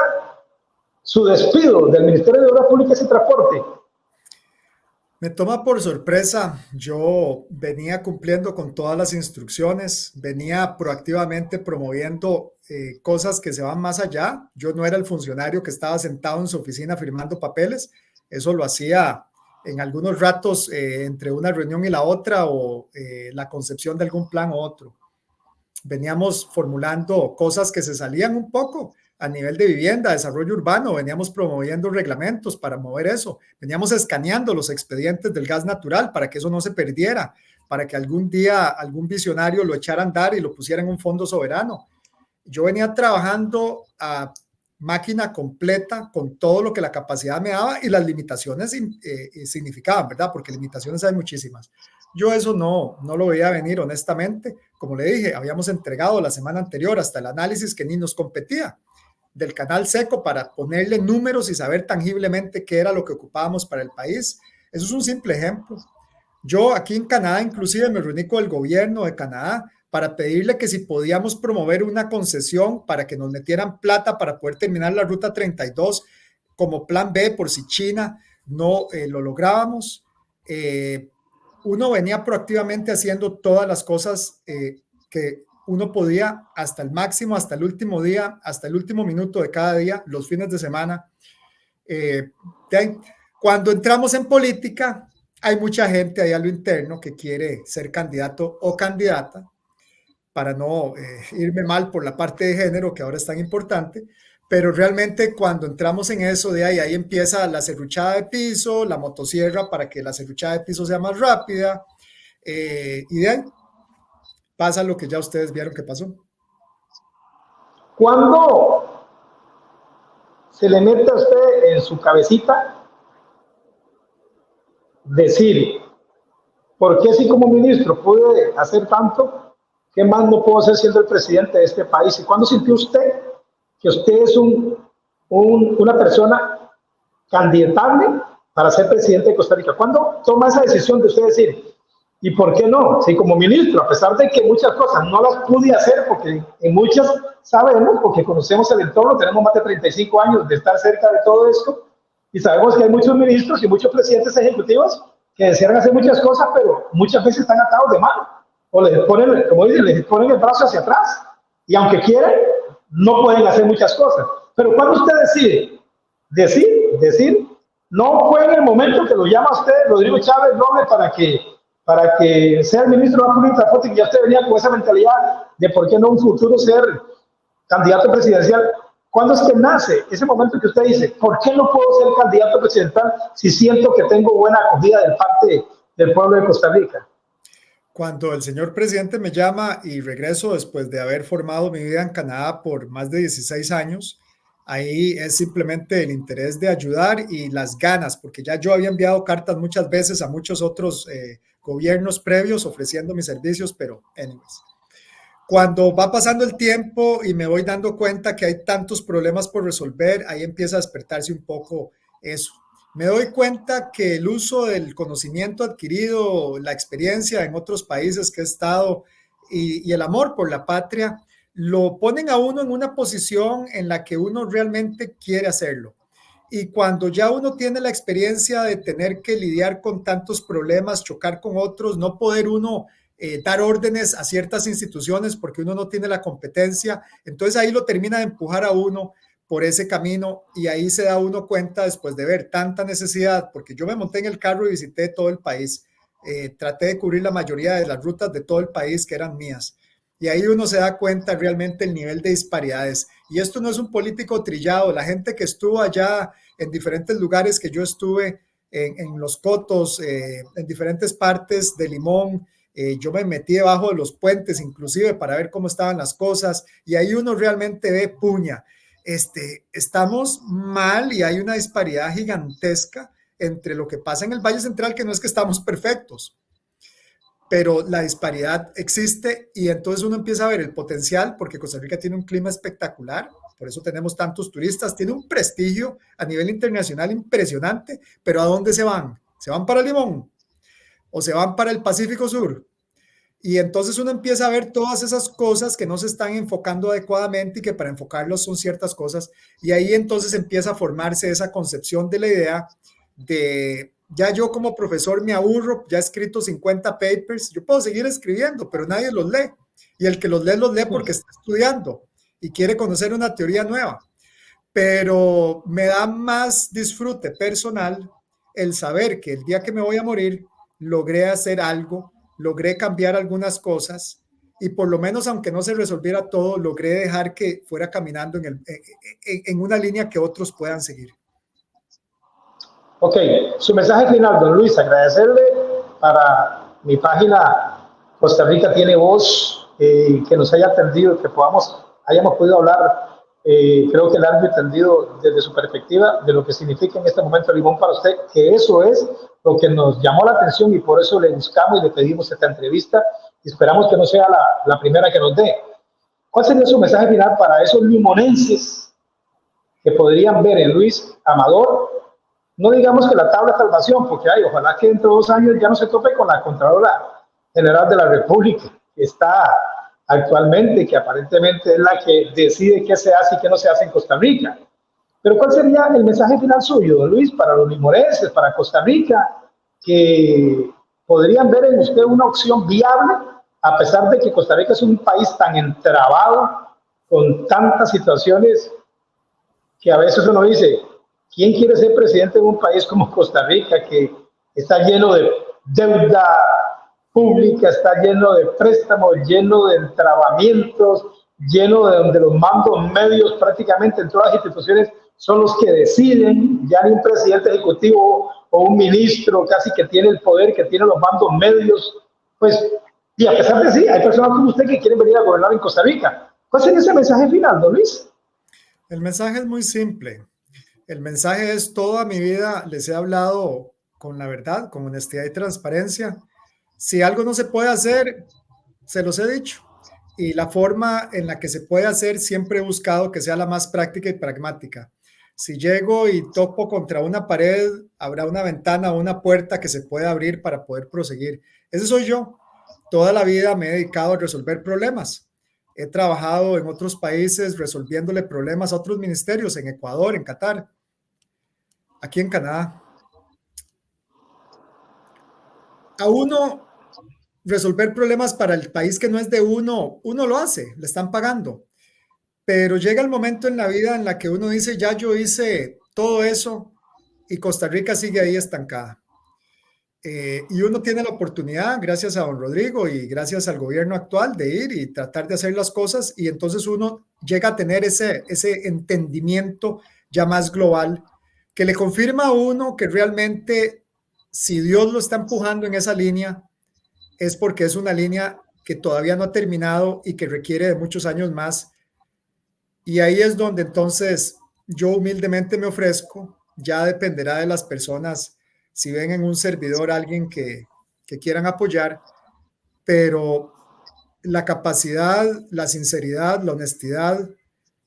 su despido del Ministerio de Obras Públicas y Transporte. Me toma por sorpresa. Yo venía cumpliendo con todas las instrucciones, venía proactivamente promoviendo cosas que se van más allá. Yo no era el funcionario que estaba sentado en su oficina firmando papeles. Eso lo hacía en algunos ratos entre una reunión y la otra o la concepción de algún plan u otro. Veníamos formulando cosas que se salían un poco a nivel de vivienda, desarrollo urbano, veníamos promoviendo reglamentos para mover eso, veníamos escaneando los expedientes del gas natural para que eso no se perdiera, para que algún día algún visionario lo echara a andar y lo pusiera en un fondo soberano. Yo venía trabajando a máquina completa con todo lo que la capacidad me daba y las limitaciones significaban, ¿verdad? Porque limitaciones hay muchísimas. Yo eso no lo veía venir, honestamente. Como le dije, habíamos entregado la semana anterior hasta el análisis que ni nos competía del Canal Seco para ponerle números y saber tangiblemente qué era lo que ocupábamos para el país. Eso es un simple ejemplo. Yo aquí en Canadá inclusive me reuní con el gobierno de Canadá para pedirle que si podíamos promover una concesión para que nos metieran plata para poder terminar la Ruta 32 como plan B por si China no lo lográbamos. Uno venía proactivamente haciendo todas las cosas que uno podía hasta el máximo, hasta el último día, hasta el último minuto de cada día, los fines de semana. Cuando entramos en política, hay mucha gente ahí a lo interno que quiere ser candidato o candidata, para no irme mal por la parte de género, que ahora es tan importante, pero realmente cuando entramos en eso, de ahí empieza la serruchada de piso, la motosierra para que la serruchada de piso sea más rápida, y de ahí pasa lo que ya ustedes vieron que pasó. ¿Cuándo se le mete a usted en su cabecita decir, ¿por qué si como ministro pude hacer tanto, qué más no puedo hacer siendo el presidente de este país? ¿Y cuándo sintió usted que usted es una persona candidatable para ser presidente de Costa Rica? ¿Cuándo toma esa decisión de usted decir, ¿y por qué no? Si como ministro, a pesar de que muchas cosas no las pude hacer, porque en muchas sabemos, porque conocemos el entorno, tenemos más de 35 años de estar cerca de todo esto, y sabemos que hay muchos ministros y muchos presidentes ejecutivos que desean hacer muchas cosas, pero muchas veces están atados de mano, o les ponen, como dicen, les ponen el brazo hacia atrás, y aunque quieran, no pueden hacer muchas cosas. Pero cuando usted decide, decir, no fue en el momento que lo llama usted Rodrigo Chávez Robles para que sea el ministro de la Pública Transporte, que ya usted venía con esa mentalidad de por qué no un futuro ser candidato presidencial. ¿Cuándo es que nace ese momento que usted dice, por qué no puedo ser candidato presidencial si siento que tengo buena acogida de parte del pueblo de Costa Rica? Cuando el señor presidente me llama y regreso después de haber formado mi vida en Canadá por más de 16 años, ahí es simplemente el interés de ayudar y las ganas, porque ya yo había enviado cartas muchas veces a muchos otros gobiernos previos ofreciendo mis servicios, pero anyways. Cuando va pasando el tiempo y me voy dando cuenta que hay tantos problemas por resolver, ahí empieza a despertarse un poco eso. Me doy cuenta que el uso del conocimiento adquirido, la experiencia en otros países que he estado y el amor por la patria, lo ponen a uno en una posición en la que uno realmente quiere hacerlo. Y cuando ya uno tiene la experiencia de tener que lidiar con tantos problemas, chocar con otros, no poder uno dar órdenes a ciertas instituciones porque uno no tiene la competencia, entonces ahí lo termina de empujar a uno por ese camino y ahí se da uno cuenta después de ver tanta necesidad, porque yo me monté en el carro y visité todo el país, traté de cubrir la mayoría de las rutas de todo el país que eran mías. Y ahí uno se da cuenta realmente el nivel de disparidades. Y esto no es un político trillado. La gente que estuvo allá en diferentes lugares que yo estuve, en Los Cotos, en diferentes partes de Limón, yo me metí debajo de los puentes inclusive para ver cómo estaban las cosas. Y ahí uno realmente ve puña. Estamos mal y hay una disparidad gigantesca entre lo que pasa en el Valle Central, que no es que estamos perfectos, pero la disparidad existe y entonces uno empieza a ver el potencial, porque Costa Rica tiene un clima espectacular, por eso tenemos tantos turistas, tiene un prestigio a nivel internacional impresionante, pero ¿a dónde se van? ¿Se van para Limón o se van para el Pacífico Sur? Y entonces uno empieza a ver todas esas cosas que no se están enfocando adecuadamente y que para enfocarlos son ciertas cosas, y ahí entonces empieza a formarse esa concepción de la idea de... Ya yo como profesor me aburro, ya he escrito 50 papers, yo puedo seguir escribiendo, pero nadie los lee. Y el que los lee porque está estudiando y quiere conocer una teoría nueva. Pero me da más disfrute personal el saber que el día que me voy a morir, logré hacer algo, logré cambiar algunas cosas y por lo menos, aunque no se resolviera todo, logré dejar que fuera caminando en una línea que otros puedan seguir. Ok, su mensaje final, don Luis, agradecerle para mi página Costa Rica Tiene Voz, que nos haya atendido, que hayamos podido hablar, creo que largo y tendido desde su perspectiva de lo que significa en este momento Limón para usted, que eso es lo que nos llamó la atención y por eso le buscamos y le pedimos esta entrevista y esperamos que no sea la primera que nos dé. ¿Cuál sería su mensaje final para esos limonenses que podrían ver en Luis Amador? No digamos que la tabla de salvación, porque ojalá que dentro de 2 años ya no se tope con la Contralora General de la República, que está actualmente, que aparentemente es la que decide qué se hace y qué no se hace en Costa Rica. Pero ¿cuál sería el mensaje final suyo, don Luis, para los limoneses, para Costa Rica, que podrían ver en usted una opción viable, a pesar de que Costa Rica es un país tan entrabado, con tantas situaciones que a veces uno dice, ¿quién quiere ser presidente de un país como Costa Rica, que está lleno de deuda pública, está lleno de préstamos, lleno de entrabamientos, lleno de donde los mandos medios prácticamente en todas las instituciones son los que deciden, ya ni un presidente ejecutivo o un ministro casi que tiene el poder, que tiene los mandos medios, pues, y a pesar de sí, hay personas como usted que quieren venir a gobernar en Costa Rica. ¿Cuál sería ese mensaje final, don Luis? El mensaje es muy simple. El mensaje es: toda mi vida les he hablado con la verdad, con honestidad y transparencia. Si algo no se puede hacer, se los he dicho. Y la forma en la que se puede hacer siempre he buscado que sea la más práctica y pragmática. Si llego y topo contra una pared, habrá una ventana o una puerta que se pueda abrir para poder proseguir. Ese soy yo. Toda la vida me he dedicado a resolver problemas. He trabajado en otros países resolviéndole problemas a otros ministerios, en Ecuador, en Qatar, aquí en Canadá. A uno resolver problemas para el país que no es de uno, uno lo hace, le están pagando. Pero llega el momento en la vida en la que uno dice, ya yo hice todo eso y Costa Rica sigue ahí estancada. Y uno tiene la oportunidad, gracias a don Rodrigo y gracias al gobierno actual, de ir y tratar de hacer las cosas, y entonces uno llega a tener ese entendimiento ya más global que le confirma a uno que realmente, si Dios lo está empujando en esa línea, es porque es una línea que todavía no ha terminado y que requiere de muchos años más. Y ahí es donde entonces yo humildemente me ofrezco. Ya dependerá de las personas si ven en un servidor a alguien que quieran apoyar, pero la capacidad, la sinceridad, la honestidad,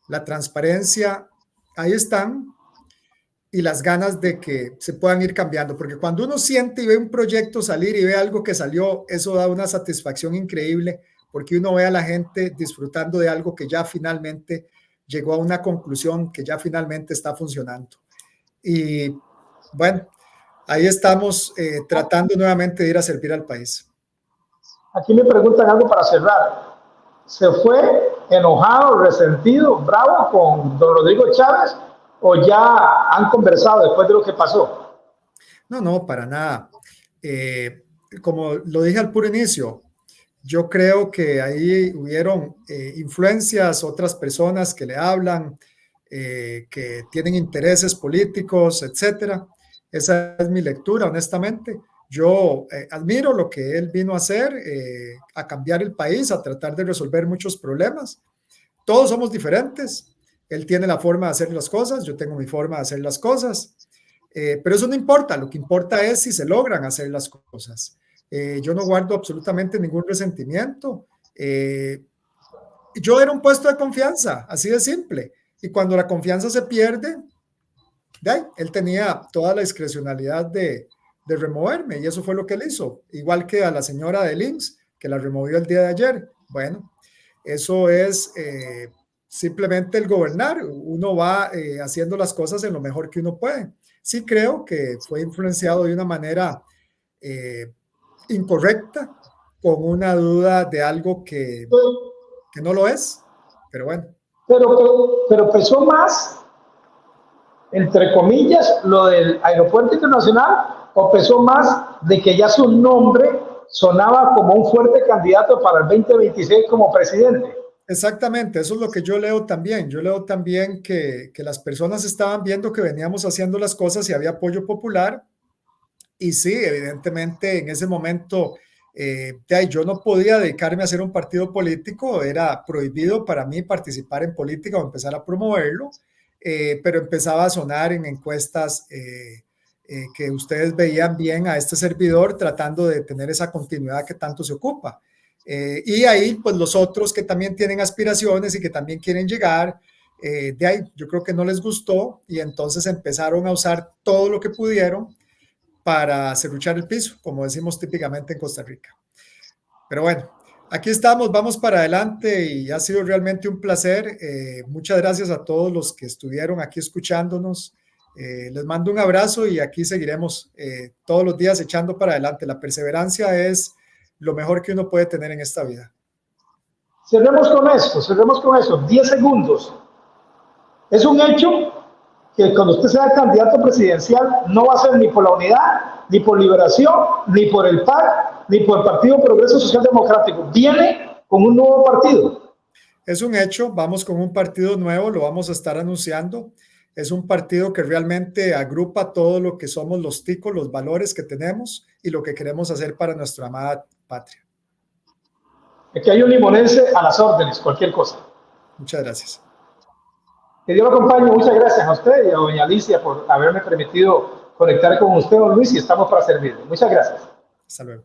la transparencia, ahí están, y las ganas de que se puedan ir cambiando, porque cuando uno siente y ve un proyecto salir y ve algo que salió, eso da una satisfacción increíble, porque uno ve a la gente disfrutando de algo que ya finalmente llegó a una conclusión, que ya finalmente está funcionando. Y bueno, ahí estamos tratando nuevamente de ir a servir al país. Aquí me preguntan algo para cerrar. ¿Se fue enojado, resentido, bravo con don Rodrigo Chávez o ya han conversado después de lo que pasó? No, no, para nada. Como lo dije al puro inicio, yo creo que ahí hubieron influencias, otras personas que le hablan, que tienen intereses políticos, etcétera. Esa es mi lectura, honestamente. Yo admiro lo que él vino a hacer, a cambiar el país, a tratar de resolver muchos problemas. Todos somos diferentes. Él tiene la forma de hacer las cosas, yo tengo mi forma de hacer las cosas. Pero eso no importa, lo que importa es si se logran hacer las cosas. Yo no guardo absolutamente ningún resentimiento. Yo era un puesto de confianza, así de simple. Y cuando la confianza se pierde, él tenía toda la discrecionalidad de removerme, y eso fue lo que él hizo. Igual que a la señora de Links, que la removió el día de ayer. Bueno, eso es simplemente el gobernar. Uno va haciendo las cosas en lo mejor que uno puede. Sí creo que fue influenciado de una manera incorrecta, con una duda de algo que no lo es, pero bueno. Pero pesó más, entre comillas, lo del aeropuerto internacional, o pesó más de que ya su nombre sonaba como un fuerte candidato para el 2026 como presidente. Exactamente, eso es lo que yo leo también. Yo leo también que las personas estaban viendo que veníamos haciendo las cosas y había apoyo popular. Y sí, evidentemente en ese momento yo no podía dedicarme a hacer un partido político, era prohibido para mí participar en política o empezar a promoverlo, pero empezaba a sonar en encuestas que ustedes veían bien a este servidor tratando de tener esa continuidad que tanto se ocupa. Y ahí, pues los otros que también tienen aspiraciones y que también quieren llegar, de ahí yo creo que no les gustó, y entonces empezaron a usar todo lo que pudieron para serruchar el piso, como decimos típicamente en Costa Rica. Pero bueno, Aquí estamos, vamos para adelante y ha sido realmente un placer. Muchas gracias a todos los que estuvieron aquí escuchándonos. Les mando un abrazo y aquí seguiremos todos los días echando para adelante. La perseverancia es lo mejor que uno puede tener en esta vida. Cerremos con esto, 10 segundos. Es un hecho que cuando usted sea candidato presidencial no va a ser ni por la unidad, ni por Liberación, ni por el PAC, ni por el Partido Progreso Social Democrático. Viene con un nuevo partido. Es un hecho, vamos con un partido nuevo, lo vamos a estar anunciando. Es un partido que realmente agrupa todo lo que somos los ticos, los valores que tenemos y lo que queremos hacer para nuestra amada patria. Aquí hay un limonense a las órdenes, cualquier cosa. Muchas gracias. Que Dios lo acompañe. Muchas gracias a usted y a doña Alicia por haberme permitido conectar con usted, don Luis, y estamos para servirle. Muchas gracias. Hasta luego.